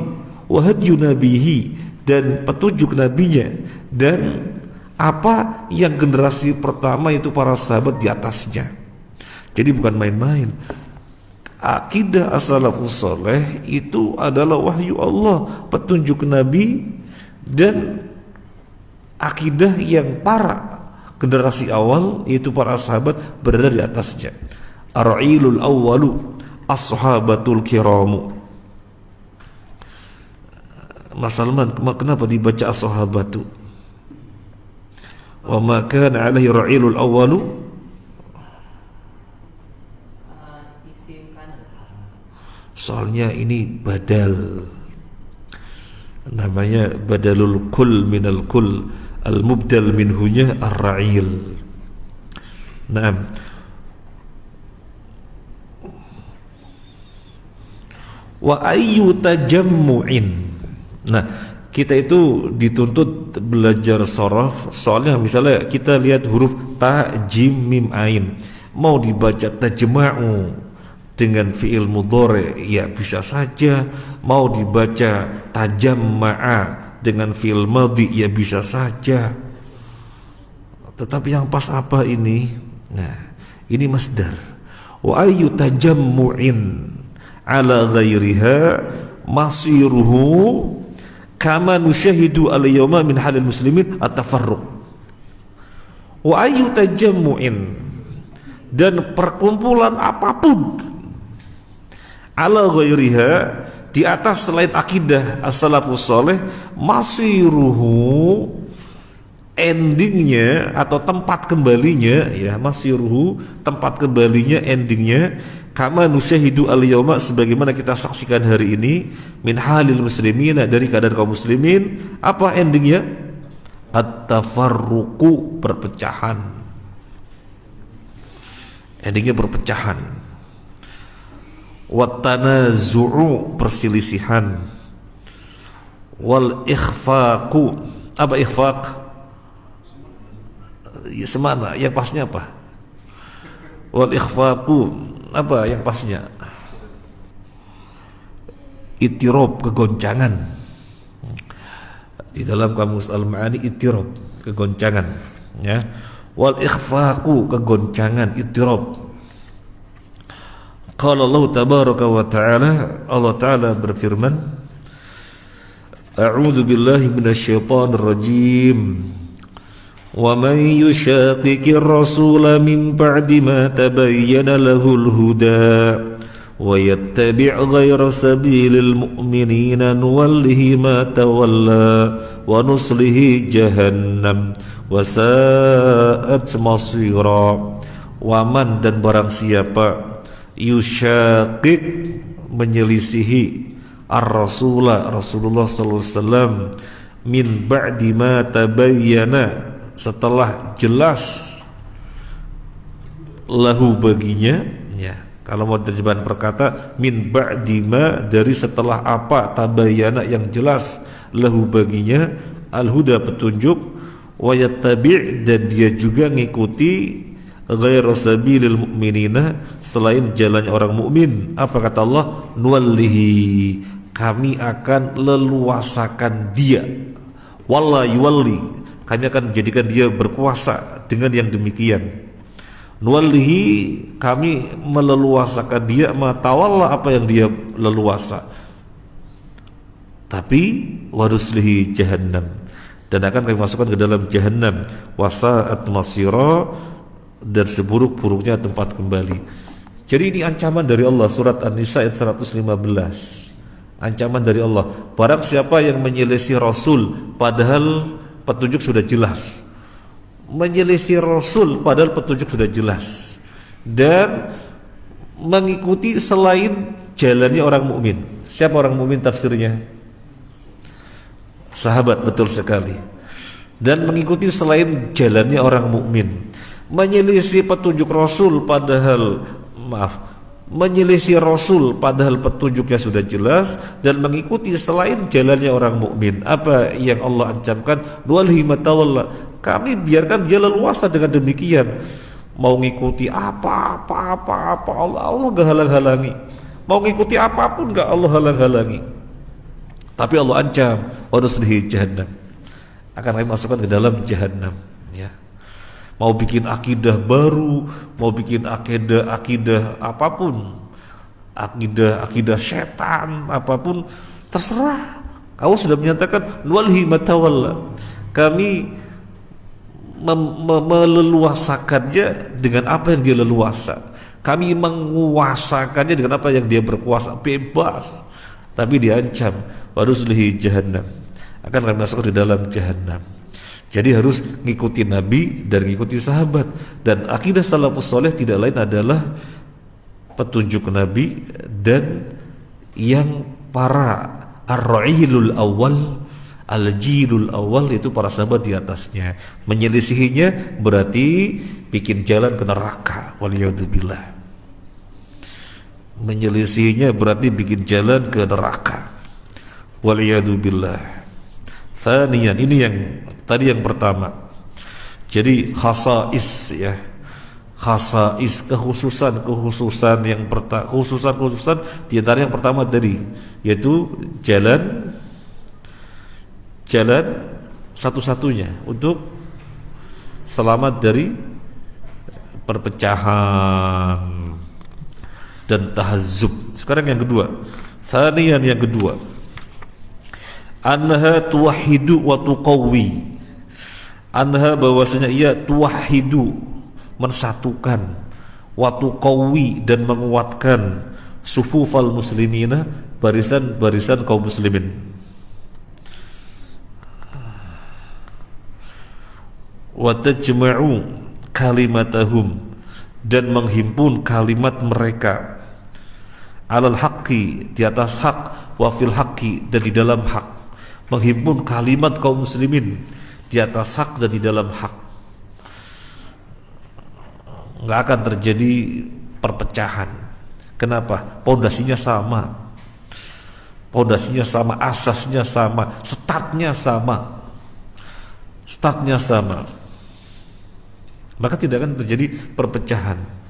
wa hadyu nabihi, dan petunjuk nabinya, dan apa yang generasi pertama itu para sahabat di atasnya. Jadi bukan main-main. Akidah as-salafus saleh itu adalah wahyu Allah, petunjuk Nabi, dan akidah yang para generasi awal yaitu para sahabat berada di atasnya. Ar-ra'ilul awwalu as-sahabatul kiramu. Mas Salman, kenapa dibaca as-sahabatu? Wa ma kana alaihi ra'ilul awwalu. Soalnya ini badal, namanya badalul kull minal kull, al-mubdal minhunya ar-ra'il. Naam. Wa ayyu tajammu'in. Nah, kita itu dituntut belajar sharaf. Soalnya misalnya kita lihat huruf ta, jim, mim, ain, mau dibaca tajma'u dengan fi'il mudhari ya bisa saja, mau dibaca tajamma'a dengan fi'il madhi ya bisa saja. Tetapi yang pas apa ini? Nah, ini masdar. Wa ayyu tajammu'in ala ghairiha masiruhu kama nusyahidu al-yawma min halil muslimin at-tafarruq. Wa ayyu tajammu'in, dan perkumpulan apapun, ala ghairiha, di atas selain akidah as-salafus saleh, masiruhu, endingnya atau tempat kembalinya ya, masiruhu, tempat kembalinya, endingnya, kama nusyahidu al-yawma, sebagaimana kita saksikan hari ini, min halil muslimin, dari keadaan kaum muslimin. Apa endingnya? at-tafarruqu, perpecahan. Endingnya perpecahan. Wat-tanazu'u, perselisihan. Wal ikhfaqu, apa ikhfaq? Ya, semana, yang pasnya apa? Wal ikhfaqu, apa yang pasnya? Ittirob, kegoncangan. Di dalam kamus Al-Ma'ani, ittirob, kegoncangan, ya. Wal ikhfaqu, kegoncangan, ittirob. Qala Allah tabaraka wa ta'ala, Allah ta'ala berfirman, A'udzu billahi minasyaitonir rajim. Wa man yushaqiqir rasula min ba'di ma tabayyana lahul huda wa yattabi' ghayra sabilil mu'minina nuwallihi ma tawalla wa nuslihi jahannam wa sa'at masira. Wa man, dan barang siapa, yushaqiq, menyelisihi ar-rasula, Rasulullah sallallahu alaihi wasallam, min ba'di ma tabayyana, setelah jelas, lahu baginya, ya. Kalau mau terjemahan perkata, min ba'di ma, dari setelah apa, tabayyana, yang jelas, lahu baginya, al-huda, petunjuk, wa yattabi', dan dia juga ngikuti, ghairu sabilil mu'minina, selain jalannya orang mukmin. Apa kata Allah? Nuwallihi, kami akan leluasakan dia. Walla yuwalli, kami akan jadikan dia berkuasa dengan yang demikian. Nuwallihi, kami meleluasakan dia, ma tawalla, apa yang dia leluasa. Tapi waruslihi jahannam, dan akan kami masukkan ke dalam jahannam. Wasa'at masira, dan seburuk-buruknya tempat kembali. Jadi ini ancaman dari Allah, surat An-Nisa ayat 115. Ancaman dari Allah, barang siapa yang menyelisih Rasul padahal petunjuk sudah jelas, menyelisih Rasul padahal petunjuk sudah jelas, dan mengikuti selain jalannya orang mukmin. Siapa orang mukmin tafsirnya? Sahabat, betul sekali. Dan mengikuti selain jalannya orang mukmin, menyelisih petunjuk Rasul padahal, menyelisih Rasul padahal petunjuknya sudah jelas, dan mengikuti selain jalannya orang mukmin. Apa yang Allah ancamkan? Nuwallihi ma tawalla, kami biarkan dia leluasa dengan demikian. Mau ngikuti apa Allah gak halang-halangi. Mau ngikuti apapun gak Allah halang-halangi. Tapi Allah ancam, wa nuslihi jahannam, akan kami masukkan ke dalam jahannam, ya. Mau bikin akidah baru, mau bikin akidah apapun, akidah setan apapun, terserah. Allah sudah menyatakan nuwallihi ma tawalla, kami meleluasakannya dengan apa yang dia leluasa, kami menguasakannya dengan apa yang dia berkuasa, bebas. Tapi diancam, waruslihi jahannam, akan kami masukkan di dalam jahannam. Jadi harus ngikuti Nabi dan ngikuti sahabat. Dan akidah salafus soleh tidak lain adalah petunjuk Nabi dan yang para ar-ra'ilul awal, al-jilul awal, itu para sahabat di atasnya. Menyelisihinya berarti bikin jalan ke neraka, waliyadzubillah. Menyelisihinya berarti bikin jalan ke neraka, waliyadzubillah. Tsaniyan, ini yang tadi yang pertama. Jadi khasais, ya, khasais, kekhususan yang pertama, khususan di antara yang pertama tadi, yaitu jalan satu-satunya untuk selamat dari perpecahan dan tahazzub. Sekarang yang kedua, tsaniyan, yang kedua, anha tuwahidu wa tuqawwi. Anha, bahwasanya ia tuwahidu, mensatukan, wa tuqawwi, dan menguatkan, sufufal muslimina, barisan-barisan kaum muslimin. Wa tajma'u kalimatahum, dan menghimpun kalimat mereka, alal haqqi, di atas hak, wa fil haqqi, dan di dalam hak. Menghimpun kalimat kaum muslimin di atas hak dan di dalam hak, nggak akan terjadi perpecahan. Kenapa? Pondasinya sama, pondasinya sama, asasnya sama, startnya sama, maka tidak akan terjadi perpecahan.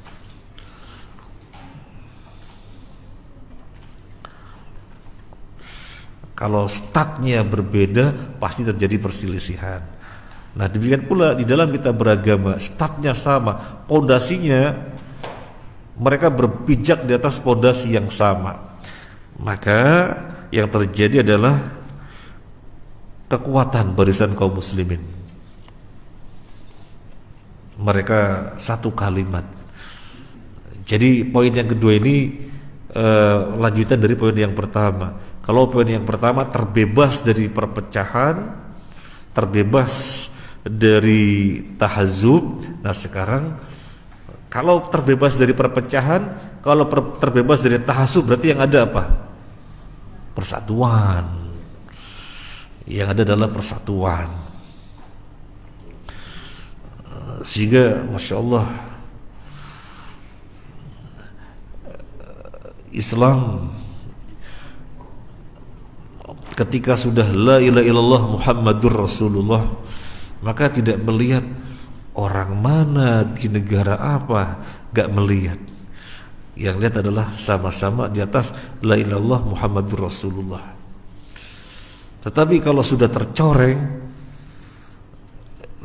Kalau startnya berbeda, pasti terjadi perselisihan. Nah, demikian pula di dalam kita beragama, startnya sama, pondasinya mereka berpijak di atas pondasi yang sama, maka yang terjadi adalah kekuatan barisan kaum muslimin. Mereka satu kalimat. Jadi poin yang kedua ini lanjutan dari poin yang pertama. Kalau poin yang pertama terbebas dari perpecahan, terbebas dari tahazub. Nah, sekarang kalau terbebas dari perpecahan, kalau terbebas dari tahazub, berarti yang ada apa? Persatuan. Yang ada adalah persatuan. Sehingga Masya Allah, Islam ketika sudah la ilaha illallah Muhammadur Rasulullah, maka tidak melihat orang mana di negara apa, gak melihat. Yang lihat adalah sama-sama di atas la ilaha illallah Muhammadur Rasulullah. Tetapi kalau sudah tercoreng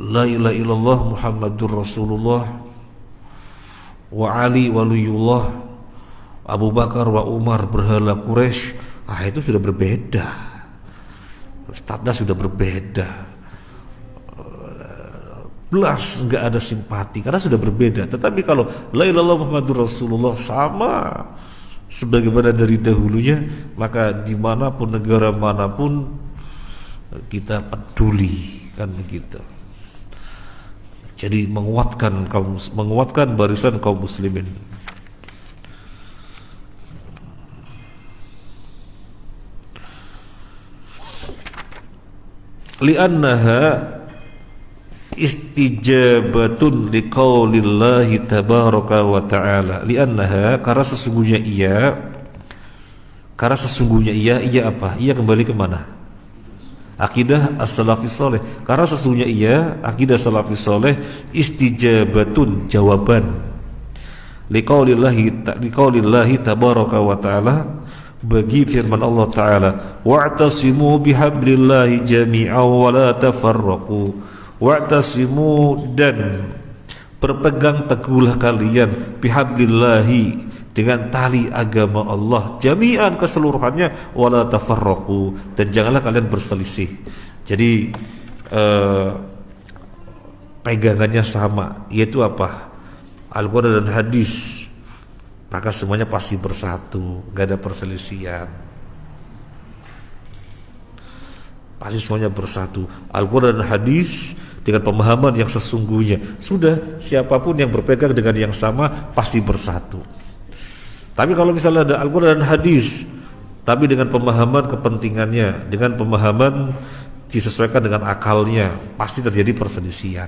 la ilaha illallah Muhammadur Rasulullah wa Ali waliyullah, Abu Bakar wa Umar berhala Quraisy, itu sudah berbeda. Statusnya sudah berbeda. Belas nggak ada simpati karena sudah berbeda. Tetapi kalau la ilaha illallah Muhammadur Rasulullah sama sebagaimana dari dahulunya, maka dimanapun, negara manapun kita peduli, kan begitu. Jadi menguatkan barisan kaum muslimin. Li'annaha istijabatun liqaulillahi tabaraka wa ta'ala. Li'annaha, karena sesungguhnya ia apa? Ia kembali ke mana? Akidah as-salafis saleh. Karena sesungguhnya ia akidah salafis saleh istijabatun, jawaban liqaulillahi tabaraka wa ta'ala, bagi firman Allah Ta'ala, wa'tasimu bihablillahi jami'an wa la tafarraqu. Wa'tasimu, dan berpegang teguhlah kalian, bihablillahi, dengan tali agama Allah, jami'an, keseluruhannya, wa la tafarraqu, dan janganlah kalian berselisih. Jadi pegangannya sama, yaitu apa? Al-Quran dan hadis, maka semuanya pasti bersatu, gak ada perselisihan, pasti semuanya bersatu. Al-Quran dan hadis dengan pemahaman yang sesungguhnya, sudah, siapapun yang berpegang dengan yang sama pasti bersatu. Tapi kalau misalnya ada Al-Quran dan hadis tapi dengan pemahaman kepentingannya, dengan pemahaman disesuaikan dengan akalnya, pasti terjadi perselisihan.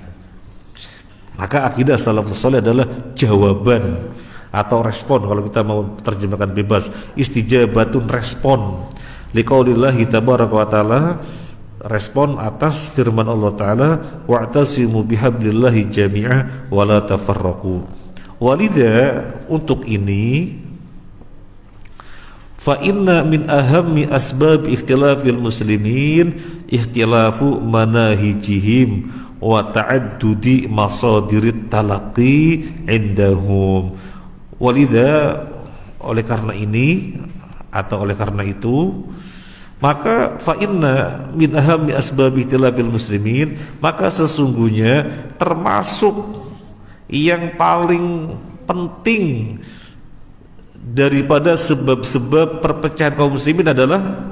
Maka akidah salafus saleh adalah jawaban atau respon, kalau kita mau terjemahkan bebas, istijabatun, respon liqaulillahi tabaraka wa ta'ala, respon atas firman Allah Ta'ala, wa'tasimu bihablillahi jami'a wa la tafarraqu. Walidha, untuk ini, fa inna min ahammi asbab ikhtilafil muslimin ikhtilafu manahijihim wa ta'addudi masadirit talaqi indahum. Walidha, oleh karena ini atau oleh karena itu, maka fa inna min ahammi asbab ikhtilafil muslimin, maka sesungguhnya termasuk yang paling penting daripada sebab-sebab perpecahan kaum muslimin adalah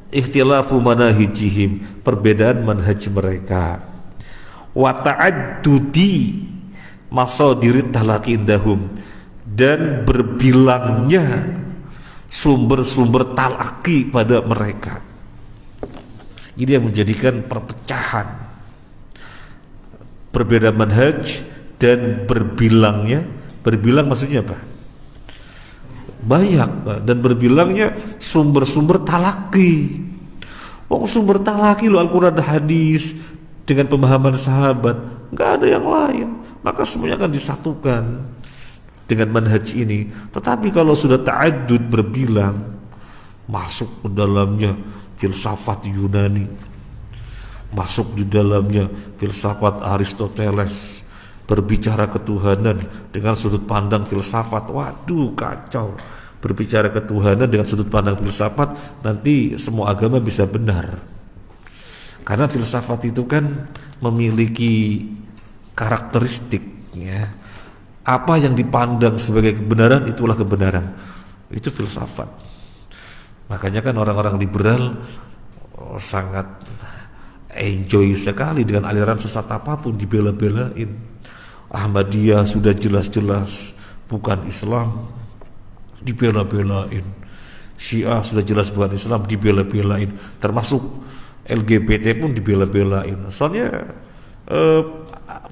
ikhtilafu manahijihim, perbedaan manhaj mereka, wa ta'addudi masadirit talaqi indahum, dan berbilangnya sumber-sumber talaki pada mereka. Ini yang menjadikan perpecahan, berbeda manhaj dan berbilangnya. Berbilang maksudnya apa? Banyak, dan berbilangnya sumber-sumber talaki. Sumber talaki lo Al-Quran dan hadis dengan pemahaman sahabat, nggak ada yang lain, maka semuanya akan disatukan dengan manhaj ini. Tetapi kalau sudah ta'addud, berbilang, masuk ke dalamnya filsafat Yunani, masuk di dalamnya filsafat Aristoteles, berbicara ketuhanan dengan sudut pandang filsafat. Waduh, kacau. Berbicara ketuhanan dengan sudut pandang filsafat, nanti semua agama bisa benar. Karena filsafat itu kan memiliki karakteristik, ya. Apa yang dipandang sebagai kebenaran, itulah kebenaran. Itu filsafat. Makanya kan orang-orang liberal sangat enjoy sekali dengan aliran sesat apapun, dibela-belain. Ahmadiyah sudah jelas-jelas bukan Islam, dibela-belain. Syiah sudah jelas bukan Islam, dibela-belain. Termasuk LGBT pun dibela-belain. Soalnya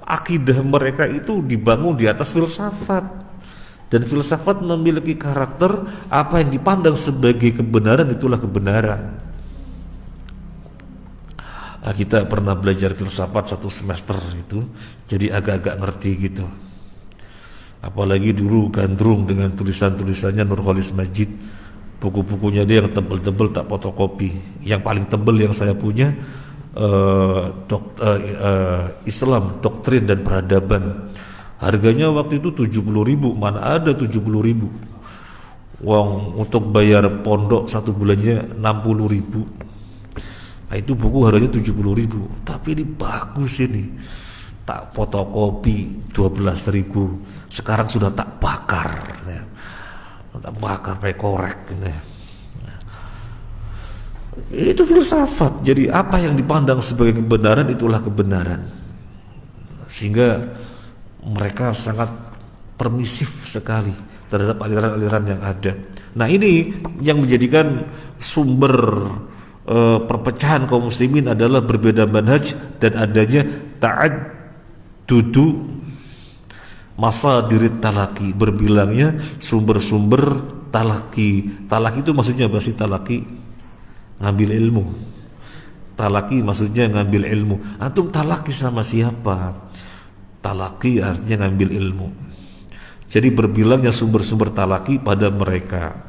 akidah mereka itu dibangun di atas filsafat, dan filsafat memiliki karakter apa yang dipandang sebagai kebenaran, itulah kebenaran. Kita pernah belajar filsafat 1 semester itu, jadi agak-agak ngerti gitu. Apalagi dulu gandrung dengan tulisan-tulisannya Nurholis Majid, buku-bukunya dia yang tebel-tebel tak fotokopi. Yang paling tebel yang saya punya Islam, Doktrin dan Peradaban. Harganya waktu itu 70.000, mana ada 70.000. Uang untuk bayar pondok 1 bulannya 60.000. Nah, itu buku harganya 70.000, tapi ini bagus ini. Tak fotokopi 12.000. Sekarang sudah tak bakar, ya. Tak bakar pakai korek, gitu, ya. Itu filsafat. Jadi apa yang dipandang sebagai kebenaran, itulah kebenaran. Sehingga mereka sangat permisif sekali terhadap aliran-aliran yang ada. Nah, ini yang menjadikan sumber perpecahan kaum muslimin adalah berbeda manhaj dan adanya ta'addudu masadirit talaki, berbilangnya sumber-sumber talaki. Talaki itu maksudnya apa sih? Talaki ngambil ilmu. Talaki maksudnya ngambil ilmu. Antum talaki sama siapa? Talaki artinya ngambil ilmu. Jadi berbilangnya sumber-sumber talaki pada mereka.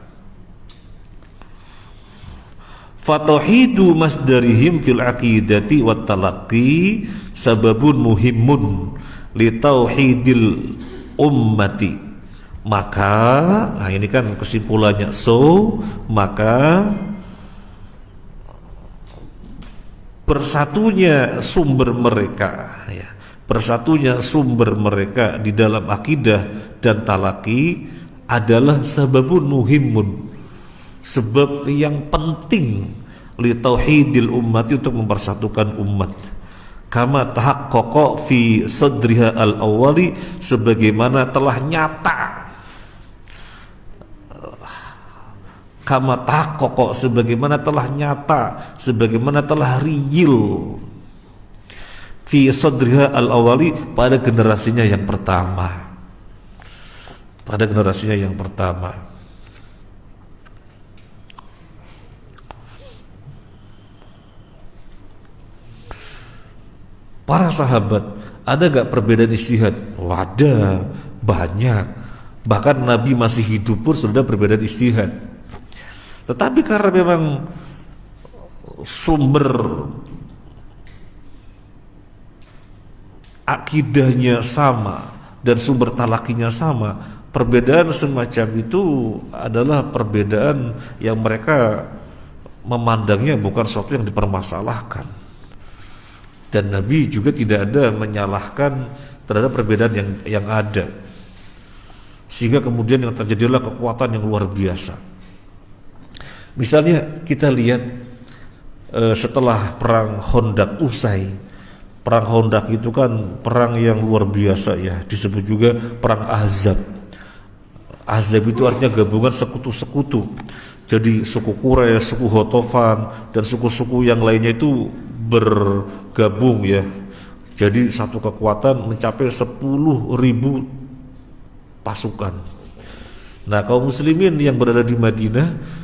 Fatahidu masdarihim fil aqidati wat talaqi sababun muhimun li tauhidil ummati. Maka, nah ini kan kesimpulannya. Maka bersatunya sumber mereka, ya, bersatunya sumber mereka di dalam akidah dan talaki adalah sababun muhimun, sebab yang penting li tauhidil ummati, untuk mempersatukan umat. Kama tahaqqaqa fi sadriha al-awwali, sebagaimana telah nyata. Kama tahaqqaqa, sebagaimana telah nyata, sebagaimana telah real. Fi sadriha al-awwali, pada generasinya yang pertama. Pada generasinya yang pertama. Para sahabat, ada gak perbedaan ijtihad? Ada, banyak. Bahkan Nabi masih hidup pun sudah perbedaan ijtihad. Tetapi karena memang sumber akidahnya sama dan sumber talakinya sama, perbedaan semacam itu adalah perbedaan yang mereka memandangnya bukan sesuatu yang dipermasalahkan. Dan Nabi juga tidak ada menyalahkan terhadap perbedaan yang ada, sehingga kemudian yang terjadilah kekuatan yang luar biasa. Misalnya kita lihat setelah perang Khandaq usai. Perang Khandaq itu kan perang yang luar biasa, ya, disebut juga perang Ahzab. Ahzab itu artinya gabungan sekutu-sekutu. Jadi suku Quraisy, suku Ghatafan, dan suku-suku yang lainnya itu bergabung ya. Jadi satu kekuatan mencapai 10.000 pasukan. Nah, kaum muslimin yang berada di Madinah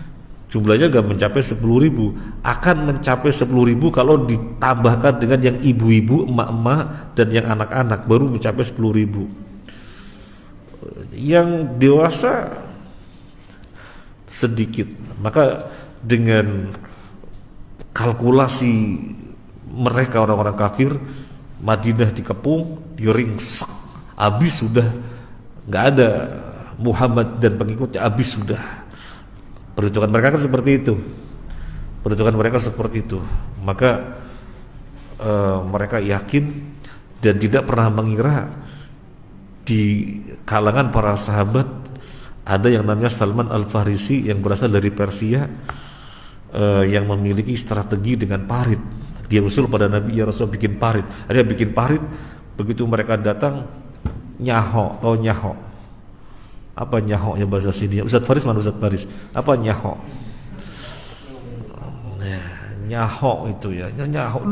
jumlahnya gak mencapai 10.000, akan mencapai 10.000 kalau ditambahkan dengan yang ibu-ibu, emak-emak, dan yang anak-anak, baru mencapai 10.000. Yang dewasa sedikit. Maka dengan kalkulasi mereka orang-orang kafir, Madinah dikepung, diringsek, habis sudah, nggak ada Muhammad dan pengikutnya, habis sudah. Perhitungan mereka kan seperti itu. Perhitungan mereka seperti itu. Maka mereka yakin dan tidak pernah mengira di kalangan para sahabat ada yang namanya Salman Al-Farisi yang berasal dari Persia, yang memiliki strategi dengan parit. Dia usul pada Nabi, ya Rasul bikin parit. Dia bikin parit, begitu mereka datang, nyaho atau nyaho. Apa nyaho ya bahasa sini? Ustadz Faris mana Ustadz Faris? Apa nyaho? Nah, nyaho itu ya, nyaho.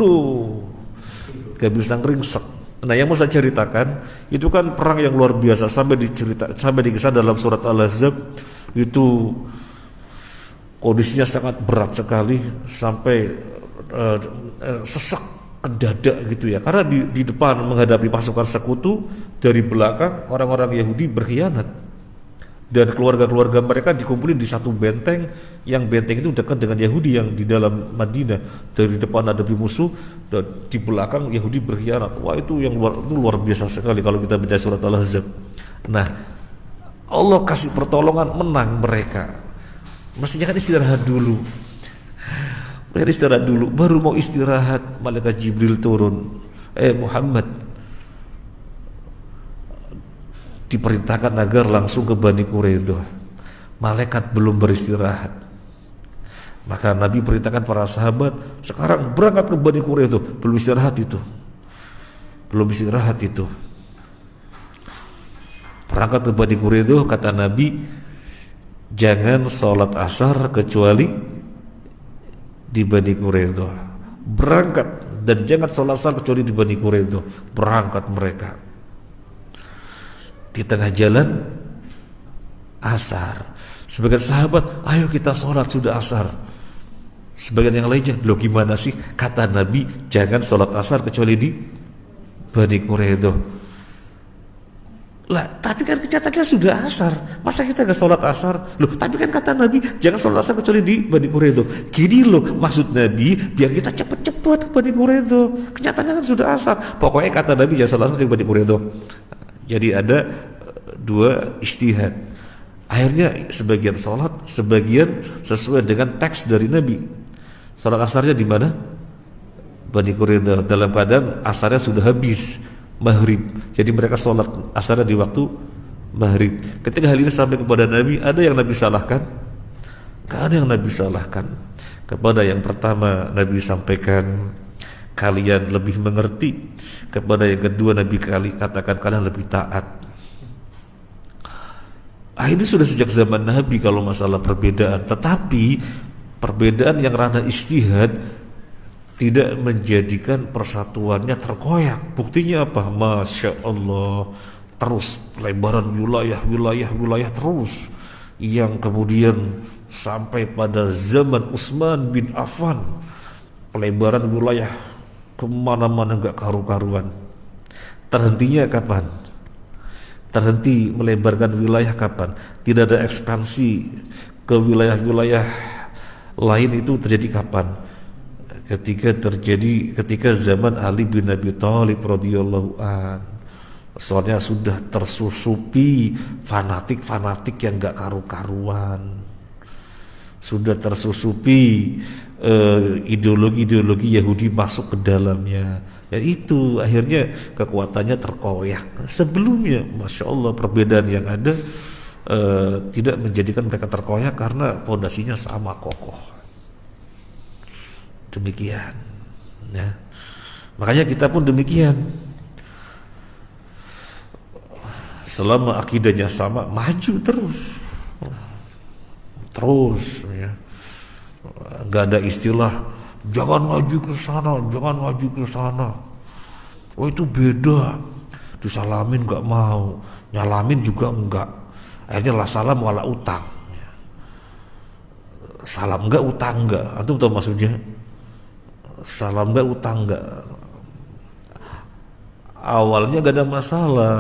Gak bisa ngeringsek. Nah, yang mau saya ceritakan itu kan perang yang luar biasa, sampai dikisah dalam surat Al-Ahzab itu kondisinya sangat berat sekali, sampai sesak ke dada gitu ya, karena di depan menghadapi pasukan sekutu, dari belakang orang-orang Yahudi berkhianat dan keluarga-keluarga mereka dikumpulin di satu benteng, yang benteng itu dekat dengan Yahudi yang di dalam Madinah. Dari depan ada musuh dan di belakang Yahudi berkhianat. Wah, itu luar biasa sekali kalau kita baca surat Al-Ahzab. Nah, Allah kasih pertolongan, menang mereka. Mestinya kan istirahat dulu. Mereka istirahat dulu, baru mau istirahat malaikat Jibril turun. Muhammad, diperintahkan agar langsung ke Bani Quraidah. Malaikat belum beristirahat. Maka Nabi perintahkan para sahabat, sekarang berangkat ke Bani Quraidah. Belum istirahat itu. Berangkat ke Bani Quraidah, kata Nabi, jangan sholat asar kecuali di Bani Quraidah. Berangkat dan jangan sholat asar kecuali di Bani Quraidah. Berangkat mereka. Di tengah jalan asar. Sebagian sahabat, ayo kita sholat, sudah asar. Sebagian yang lainnya, loh gimana sih? Kata Nabi, jangan sholat asar kecuali di Bani Quraidah. Lah, tapi kan kenyataannya sudah asar. Masa kita gak sholat asar? Loh, tapi kan kata Nabi, jangan sholat asar kecuali di Bani Quraidah. Gini loh, maksud Nabi, biar kita cepet-cepet ke Bani Quraidah. Kenyataannya kan sudah asar. Pokoknya kata Nabi, jangan sholat asar di Bani Quraidah. Jadi ada dua ijtihad. Akhirnya sebagian sholat, sebagian sesuai dengan teks dari Nabi. Sholat asarnya di mana? Bani Quraidah. Dalam keadaan asarnya sudah habis, maghrib. Jadi mereka sholat asarnya di waktu maghrib. Ketika hal ini sampai kepada Nabi, ada yang Nabi salahkan? Gak ada yang Nabi salahkan. Kepada yang pertama Nabi sampaikan, kalian lebih mengerti. Kepada yang kedua Nabi katakan, kalian lebih taat. Ini sudah sejak zaman Nabi kalau masalah perbedaan. Tetapi perbedaan yang ranah ijtihad tidak menjadikan persatuannya terkoyak. Buktinya apa? Masya Allah, terus pelebaran wilayah terus, yang kemudian sampai pada zaman Utsman bin Affan, pelebaran wilayah kemana-mana gak karu-karuan. Terhentinya kapan? Terhenti melebarkan wilayah kapan? Tidak ada ekspansi ke wilayah-wilayah lain, itu terjadi kapan? Ketika zaman Ali bin Abi Thalib radhiyallahu an. Soalnya sudah tersusupi fanatik-fanatik yang gak karu-karuan, sudah tersusupi ideologi Yahudi masuk ke dalamnya. Ya itu akhirnya kekuatannya terkoyak. Sebelumnya Masya Allah perbedaan yang ada tidak menjadikan mereka terkoyak karena pondasinya sama kokoh. Demikian ya. Makanya kita pun demikian. selama akidahnya sama, maju terus ya. Nggak ada istilah jangan maju ke sana, jangan maju ke sana. Oh itu beda. Disalamin nggak mau, nyalamin juga enggak. Akhirnya lah salam wala utang. Salam enggak, utang enggak. Antum tahu maksudnya? Salam enggak, utang enggak. Awalnya gak ada masalah.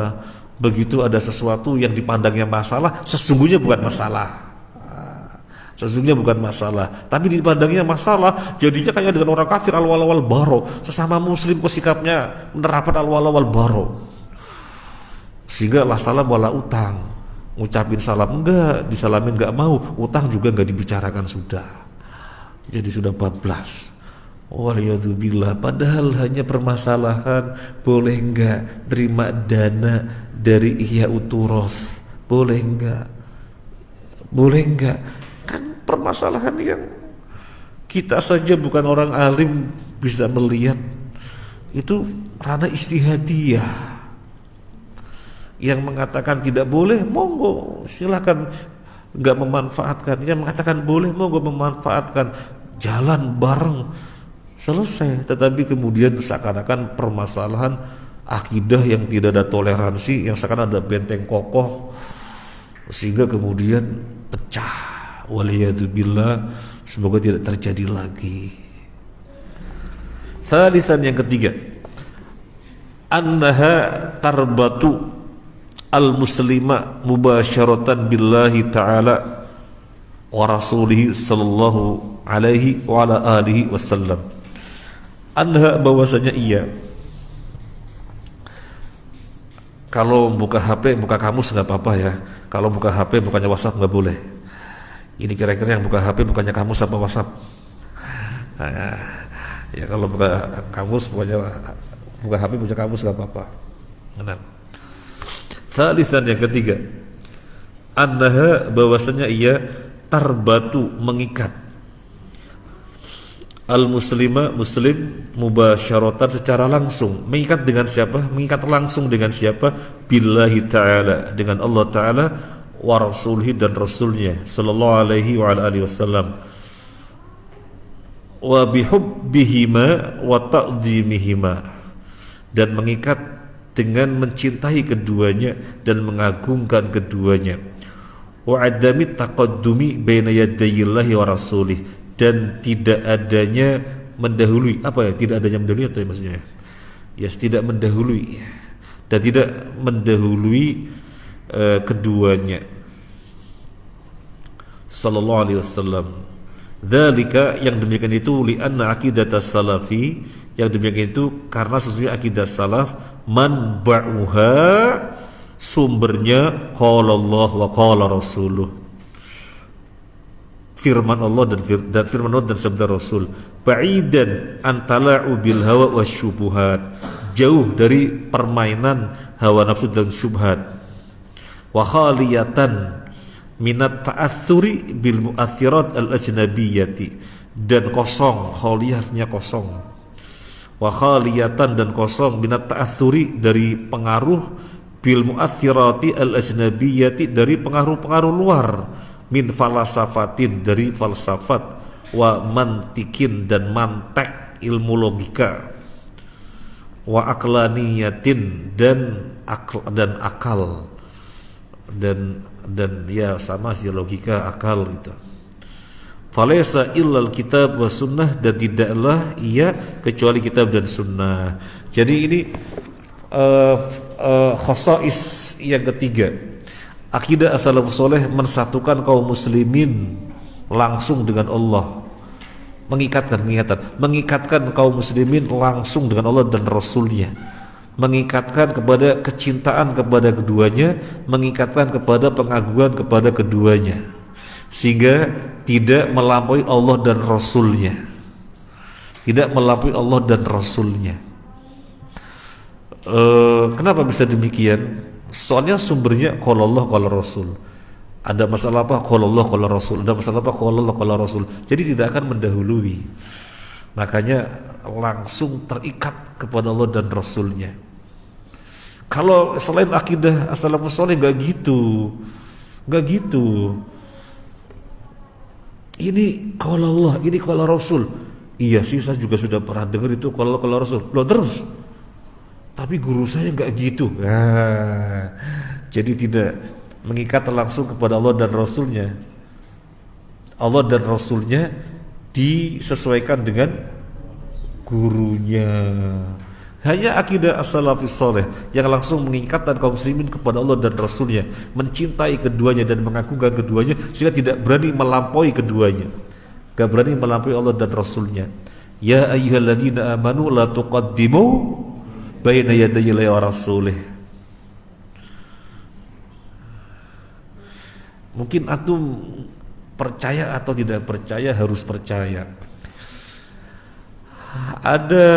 Begitu ada sesuatu yang dipandangnya masalah, sesungguhnya bukan masalah. Sesungguhnya bukan masalah, tapi dipandangnya masalah. Jadinya kayak dengan orang kafir, al-wala wal baro. Sesama muslim kok sikapnya menerapkan al-wala wal baro. Sehingga lah salam wala utang. Ngucapin salam enggak, disalamin enggak mau, utang juga enggak dibicarakan sudah. Jadi sudah bablas. Waliyadzubillah. Padahal hanya permasalahan boleh enggak terima dana dari Ihya Uturos, boleh enggak, boleh enggak. Kan permasalahan yang kita saja bukan orang alim bisa melihat, itu ranah ijtihadiyah. Yang mengatakan tidak boleh, monggo silakan nggak memanfaatkan. Yang mengatakan boleh, monggo memanfaatkan. Jalan bareng, selesai. Tetapi kemudian seakan-akan permasalahan akidah yang tidak ada toleransi, yang seakan ada benteng kokoh, sehingga kemudian pecah. Waliyadzubillah, semoga tidak terjadi lagi. Thalithan, yang ketiga, annaha tarbatu al-muslima mubasyaratan billahi ta'ala wa rasulihi sallallahu alaihi wa ala alihi wasallam. Anha, bahwasanya ia, kalau buka HP, buka kamus nggak apa-apa ya. Kalau buka HP bukannya WhatsApp nggak boleh. Ini kira-kira yang buka HP bukannya kamus apa WhatsApp? Nah, ya kalau buka kamus bukannya buka HP bukannya kamus nggak apa-apa. Nah. Salisan, yang ketiga, annaha, bahwasanya ia tarbatu, mengikat, al-muslima, muslim, mubasyaratan, secara langsung. Mengikat dengan siapa? Mengikat langsung dengan siapa? Billahi ta'ala, dengan Allah ta'ala, wa rasulihi, dan rasulnya sallallahu alaihi wa alihi wasallam, wa bihubbihima wa ta'dhimihima, dan mengikat dengan mencintai keduanya dan mengagungkan keduanya. Wa adami taqaddumi baina yadayillahi wa rasulih, dan tidak adanya mendahului, apa ya, tidak adanya mendahului atau ya maksudnya ya, tidak mendahului dan tidak mendahului keduanya sallallahu alaihi wasallam. Dzalika, yang demikian itu, li anna aqidatas salafi, yang demikian itu karena sesungguhnya akidah salaf, manba'uha, sumbernya qala Allah wa qala rasuluh, firman Allah dan firman Allah dan sabda Rasul. Ba'idan an tala'u bil hawa wasyubuhat, jauh dari permainan hawa nafsu dan syubhat. Wa khaliyatan minat ta'athuri bil mu'athirat al-ajnabiyyati, dan kosong, khaliyah artinya kosong, wa khaliyatan, dan kosong, minat ta'athuri, dari pengaruh, bil mu'athirati al-ajnabiyyati, dari pengaruh-pengaruh luar, min falasafatin, dari falsafat, wa mantikin, dan mantek, ilmu logika, wa aklaniyatin, dan akal, dan ya sama sih, logika, akal gitu. Falaysa illal kitab wa sunnah, dan tidaklah ia kecuali kitab dan sunnah. Jadi ini khosais yang ketiga. Akidah as-salafus saleh mensatukan kaum muslimin langsung dengan Allah, mengikatkan kaum muslimin langsung dengan Allah dan Rasulnya, mengikatkan kepada kecintaan kepada keduanya, mengikatkan kepada pengagungan kepada keduanya, sehingga tidak melampaui Allah dan Rasulnya, tidak melampaui Allah dan Rasulnya. Kenapa bisa demikian? Soalnya sumbernya qala Allah qala Rasul. Ada masalah apa? Qala Allah qala Rasul. Ada masalah apa? Qala Allah qala Rasul. Jadi tidak akan mendahului. Makanya langsung terikat kepada Allah dan Rasulnya. Kalau selain akidah as-salafus saleh nggak gitu, nggak gitu. Ini qala Allah, ini qala Rasul. Iya sih, saya juga sudah pernah dengar itu qala Rasul. Loh terus, tapi guru saya nggak gitu. Nah, jadi tidak mengikat langsung kepada Allah dan Rasulnya. Allah dan Rasulnya disesuaikan dengan gurunya. Hanya akidah as-salafis saleh yang langsung mengikatkan kaum muslimin kepada Allah dan Rasulnya, mencintai keduanya dan mengagungkan keduanya, sehingga tidak berani melampaui keduanya, gak berani melampaui Allah dan Rasulnya. Ya ayyuhalladzina amanu la tuqaddimu baina yaday Allahi wa rasulih. Mungkin antum percaya atau tidak percaya, harus percaya. Ada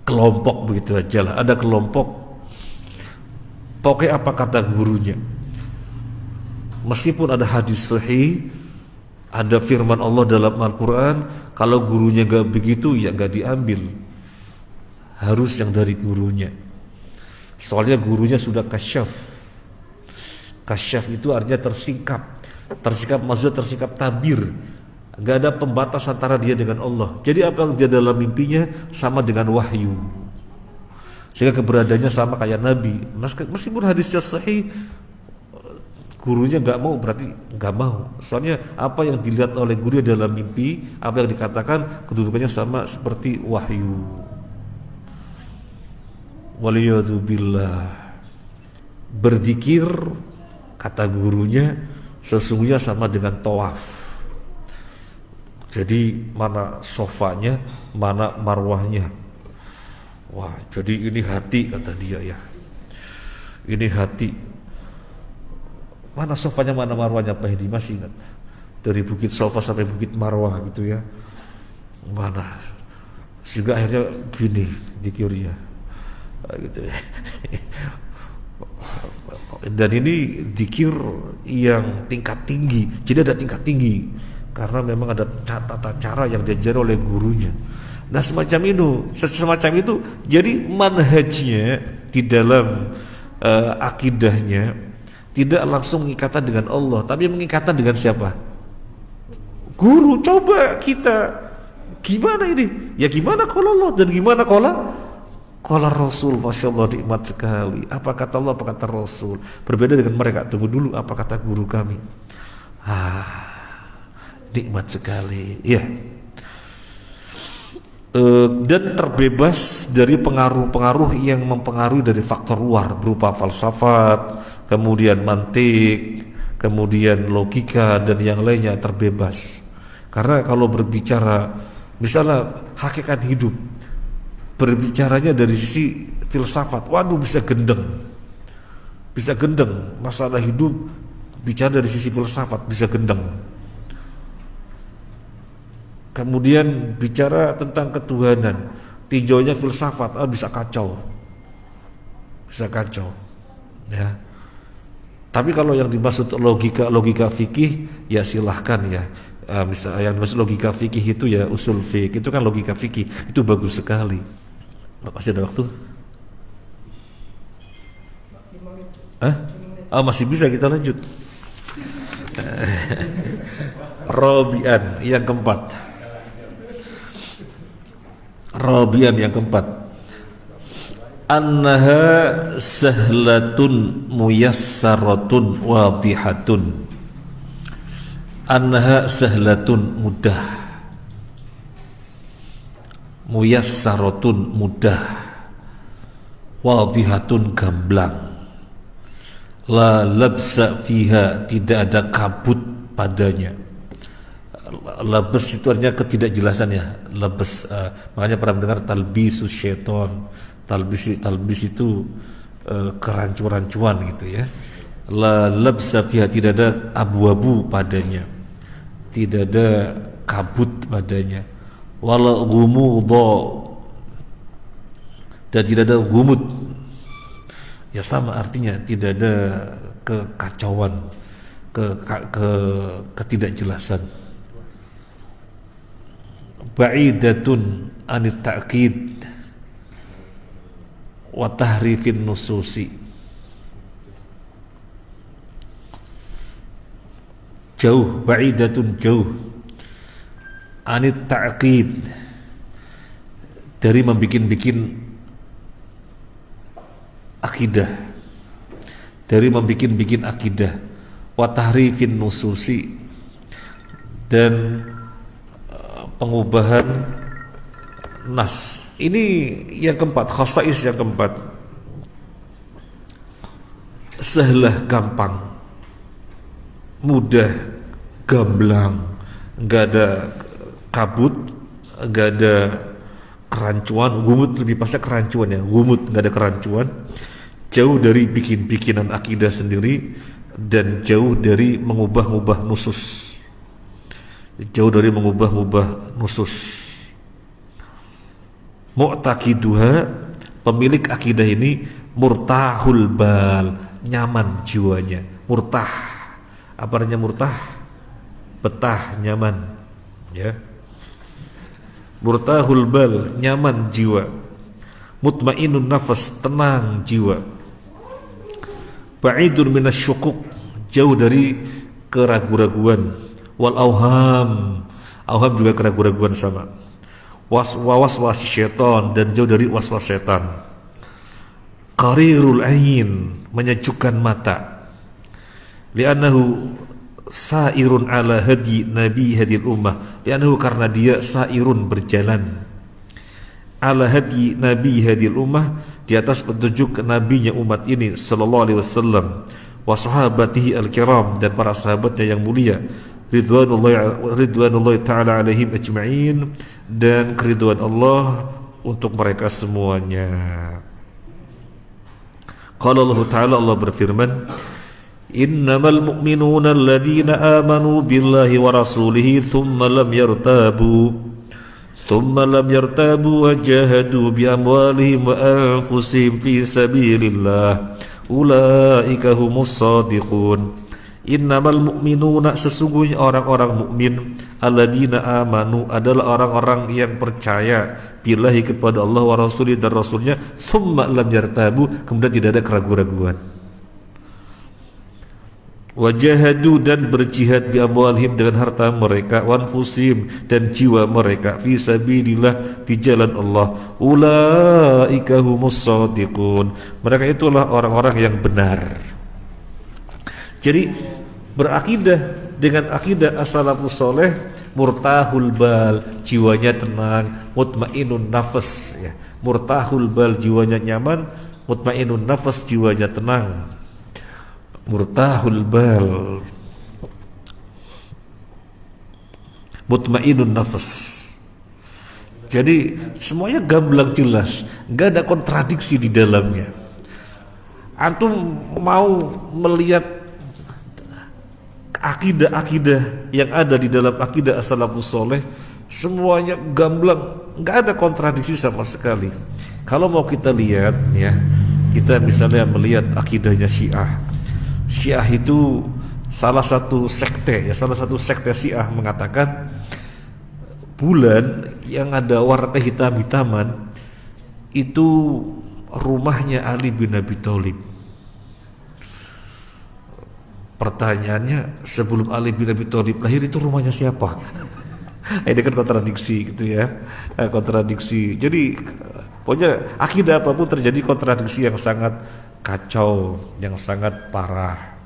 kelompok, begitu aja lah, ada kelompok pokoknya apa kata gurunya, meskipun ada hadis sahih, ada firman Allah dalam Al-Quran, kalau gurunya gak begitu ya gak diambil, harus yang dari gurunya. Soalnya gurunya sudah kasyaf. Kasyaf itu artinya tersingkap. Tersingkap maksudnya tersingkap tabir, gak ada pembatas antara dia dengan Allah. Jadi apa yang dia dalam mimpinya sama dengan wahyu, sehingga keberadaannya sama kayak Nabi. Meskipun hadisnya sahih, gurunya gak mau, berarti gak mau. Soalnya apa yang dilihat oleh gurunya dalam mimpi, apa yang dikatakan, kedudukannya sama seperti wahyu. Waliyadzubillah. Berzikir, kata gurunya, sesungguhnya sama dengan tawaf. Jadi mana sofanya, mana marwahnya. Wah, jadi ini hati, kata dia ya. Ini hati. Mana sofanya, mana marwahnya, Pak Hedi masih ingat? Dari Bukit Sofa sampai Bukit Marwah gitu ya. Mana? Juga akhirnya gini dikirnya. Gitu ya. Dan ini dikir yang tingkat tinggi. Jadi ada tingkat tinggi, karena memang ada tata cara yang diajar oleh gurunya. Nah semacam itu jadi manhajnya di dalam akidahnya tidak langsung mengikatan dengan Allah, tapi mengikatan dengan siapa? Guru. Coba kita gimana ini? Ya gimana kalau Allah dan gimana kalau Rasul. Masya Allah, nikmat sekali. Apa kata Allah, apa kata Rasul, berbeda dengan mereka. Tunggu dulu, apa kata guru kami. Nikmat sekali ya. Dan terbebas dari pengaruh-pengaruh yang mempengaruhi dari faktor luar berupa falsafat, kemudian mantik, kemudian logika dan yang lainnya, terbebas. Karena kalau berbicara misalnya hakikat hidup, berbicaranya dari sisi filsafat, waduh bisa gendeng. Masalah hidup bicara dari sisi filsafat bisa gendeng. Kemudian bicara tentang ketuhanan, tinjaunya filsafat, bisa kacau ya. Tapi kalau yang dimaksud logika fikih, ya silahkan ya. Misalnya yang dimaksud logika fikih itu ya usul fikih, itu kan logika fikih, itu bagus sekali. Masih ada waktu? Masih bisa kita lanjut. Rabi'an yang keempat. Annaha sahlatun muyassaratun wadihatun. Annaha sahlatun, mudah. Muyassaratun, mudah. Wadihatun, gamblang. La labsa fiha, tidak ada kabut padanya. Labes itu artinya ketidakjelasan ya. Labes, makanya pernah mendengar talbisus syaiton. Talbis itu kerancuan-rancuan gitu ya. La labsa fiha, tidak ada abu-abu padanya, tidak ada kabut padanya. Wala ghumudha, dan tidak ada ghumud. Ya sama artinya, tidak ada kekacauan, ketidakjelasan. ba'idatun anit ta'kid wa tahrifin nususi. Jauh, ba'idatun jauh, anit ta'kid, dari membikin-bikin akidah, dari membikin-bikin akidah, wa tahrifin nususi, dan pengubahan nas. Ini yang keempat, khasais yang keempat. Sahlah, gampang, mudah, gamblang, nggak ada kabut, nggak ada kerancuan. Gumut lebih pasnya kerancuan ya, gumut, nggak ada kerancuan. Jauh dari bikin-bikinan akidah sendiri, dan jauh dari mengubah-ubah nusus, jauh dari mengubah-ubah nusus. Mu'taqiduha, pemilik akidah ini, murtahul bal, nyaman jiwanya. Murtah, apa artinya murtah? Betah, nyaman, ya. Murtahul bal, nyaman jiwa. Mutmainun nafas, tenang jiwa. Ba'idun minas syukuk, jauh dari keraguan-raguan. Wal auham, auham juga keraguan-raguan sama. Was syaitan, dan jauh dari was-was setan. Qarirul ain, menyejukkan mata. Li'annahu sairun ala hadi nabi hadil ummah, li'annahu, karena dia sairun, berjalan, ala hadi nabi hadil ummah, di atas petunjuk nabinya umat ini sallallahu alaihi wasallam, wa sahabatihi al-kiram, dan para sahabatnya yang mulia, ridwanullahi ta'ala alaihim ajma'in, dan keridhaan Allah untuk mereka semuanya. Qala Allah Ta'ala, Allah berfirman, innamal mu'minuna alladhina amanu billahi wa rasulihi thumma lam yartabu wa jahadu bi amwalihim wa anfusihim fi sabilillah ulaika humus shadiqun. Innamal mu'minuna, sesungguhnya orang-orang mukmin, alladzina amanu, adalah orang-orang yang percaya, billahi, kepada Allah, wa rasuli, dan rasulnya, thumma lam yartabu, kemudian tidak ada keraguan-raguan, wajahadu, dan berjihad, bi amwalihim, dengan harta mereka, wa anfusihim, dan jiwa mereka, fi sabilillah, di jalan Allah, ulaika humus shadiqun, mereka itulah orang-orang yang benar. Jadi berakidah dengan akidah as-salafus soleh, murtahul bal, jiwanya tenang, mutmainun nafas, ya. Murtahul bal, jiwanya nyaman, mutmainun nafas, jiwanya tenang. Murtahul bal, mutmainun nafas. Jadi semuanya gamblang, jelas, nggak ada kontradiksi di dalamnya. Antum mau melihat akidah-akidah yang ada di dalam akidah as-salafus soleh, semuanya gamblang, nggak ada kontradiksi sama sekali. Kalau mau kita lihat, ya, kita misalnya melihat akidahnya Syiah. Syiah itu salah satu sekte Syiah mengatakan bulan yang ada warna hitam-hitaman itu rumahnya Ali bin Abi Thalib. Pertanyaannya, sebelum Ali bin Abi Thalib lahir itu rumahnya siapa? Ini kan kontradiksi gitu ya, kontradiksi. Jadi pokoknya akidah apapun terjadi kontradiksi yang sangat kacau, yang sangat parah.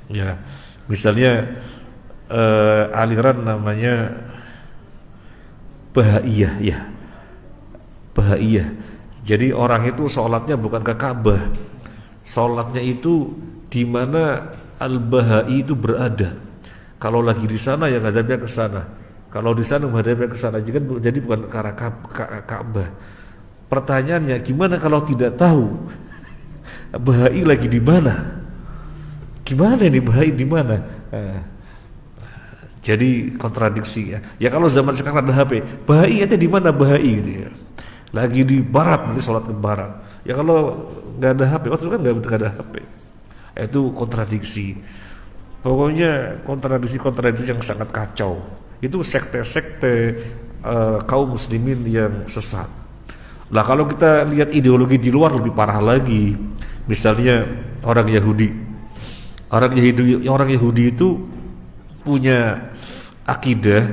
Ya, misalnya aliran namanya Bahaiyah, ya, Bahaiyah. Jadi orang itu sholatnya bukan ke Ka'bah, sholatnya itu di mana Al-Bahai itu berada. Kalau lagi di sana ya ngadapnya ke sana. Kalau di sana menghadapnya ke sana, jadi bukan ke arah Ka'bah. Pertanyaannya, gimana kalau tidak tahu Bahai lagi di mana? Gimana ini Bahai di mana? Jadi kontradiksi ya. Ya kalau zaman sekarang ada HP, Bahai itu di mana Bahai gitu ya. Lagi di barat, nanti sholat ke barat. Ya kalau nggak ada HP, waktu itu kan nggak ada HP. Itu kontradiksi. Pokoknya kontradiksi yang sangat kacau. Itu sekte-sekte kaum muslimin yang sesat. Lah kalau kita lihat ideologi di luar lebih parah lagi. Misalnya orang Yahudi. Orang Yahudi itu punya akidah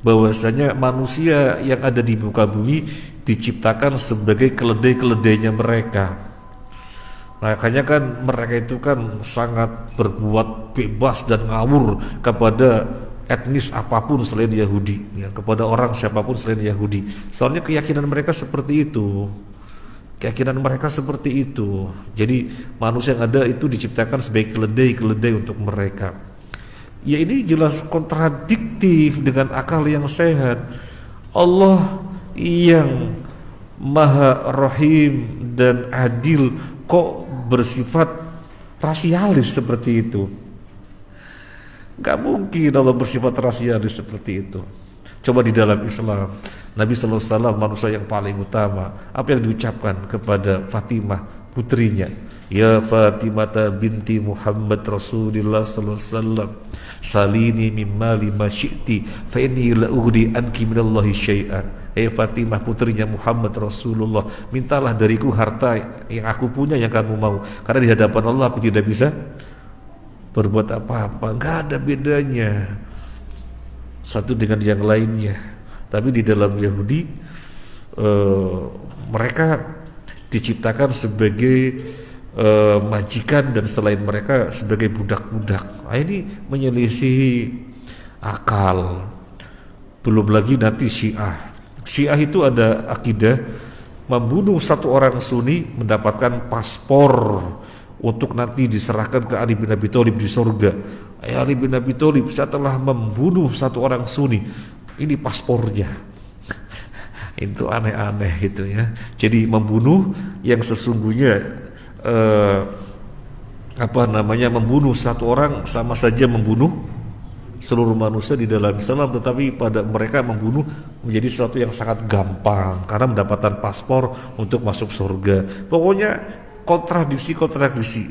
bahwasanya manusia yang ada di muka bumi diciptakan sebagai keledai-keledainya mereka. Makanya kan mereka itu kan sangat berbuat bebas dan ngawur kepada etnis apapun selain Yahudi, ya, kepada orang siapapun selain Yahudi. Soalnya keyakinan mereka seperti itu. Jadi manusia yang ada itu diciptakan sebagai keledai untuk mereka. Ya ini jelas kontradiktif dengan akal yang sehat. Allah yang Maha Rahim dan Adil kok bersifat rasialis seperti itu? Gak mungkin Allah bersifat rasialis seperti itu. Coba di dalam Islam, Nabi SAW manusia yang paling utama, apa yang diucapkan kepada Fatimah putrinya? Ya Fatimah binti Muhammad Rasulullah SAW, salini mimma lima syi'ti fa inni la ughni anki minallahi syai'an. Fatimah putrinya Muhammad Rasulullah, mintalah dariku harta yang aku punya yang kamu mau, karena di hadapan Allah aku tidak bisa berbuat apa-apa. Gak ada bedanya satu dengan yang lainnya. Tapi di dalam Yahudi mereka diciptakan sebagai majikan dan selain mereka sebagai budak-budak. Ini menyelisihi akal. Belum lagi nanti Syiah itu ada akidah membunuh satu orang Sunni mendapatkan paspor untuk nanti diserahkan ke Ali bin Abi Thalib di surga. Ali bin Abi Thalib setelah membunuh satu orang Sunni, ini paspornya. Itu aneh-aneh gitu ya. Jadi membunuh yang sesungguhnya membunuh satu orang sama saja membunuh seluruh manusia di dalam Islam, tetapi pada mereka membunuh menjadi sesuatu yang sangat gampang karena mendapatkan paspor untuk masuk surga. Pokoknya kontradiksi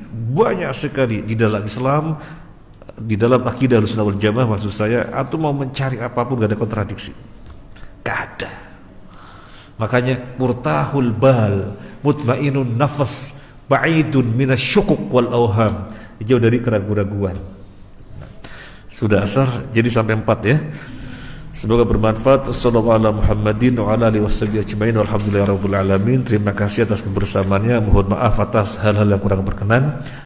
banyak sekali di dalam Islam, di dalam akidah Ahlussunnah wal Jamaah. Maksud saya, antum mau mencari apapun gak ada kontradiksi, gak ada. Makanya murtahul bal, mutmainun nafas, ba'idun minasyukuk wal awham, jauh dari keraguan-raguan. Sudah asar, jadi sampai 4 ya. Semoga bermanfaat. Sallallahu ala Muhammadin wa ala alihi washabihi ajmain. Walhamdulillahirabbil alamin. Terima kasih atas kebersamaannya. Mohon maaf atas hal-hal yang kurang berkenan.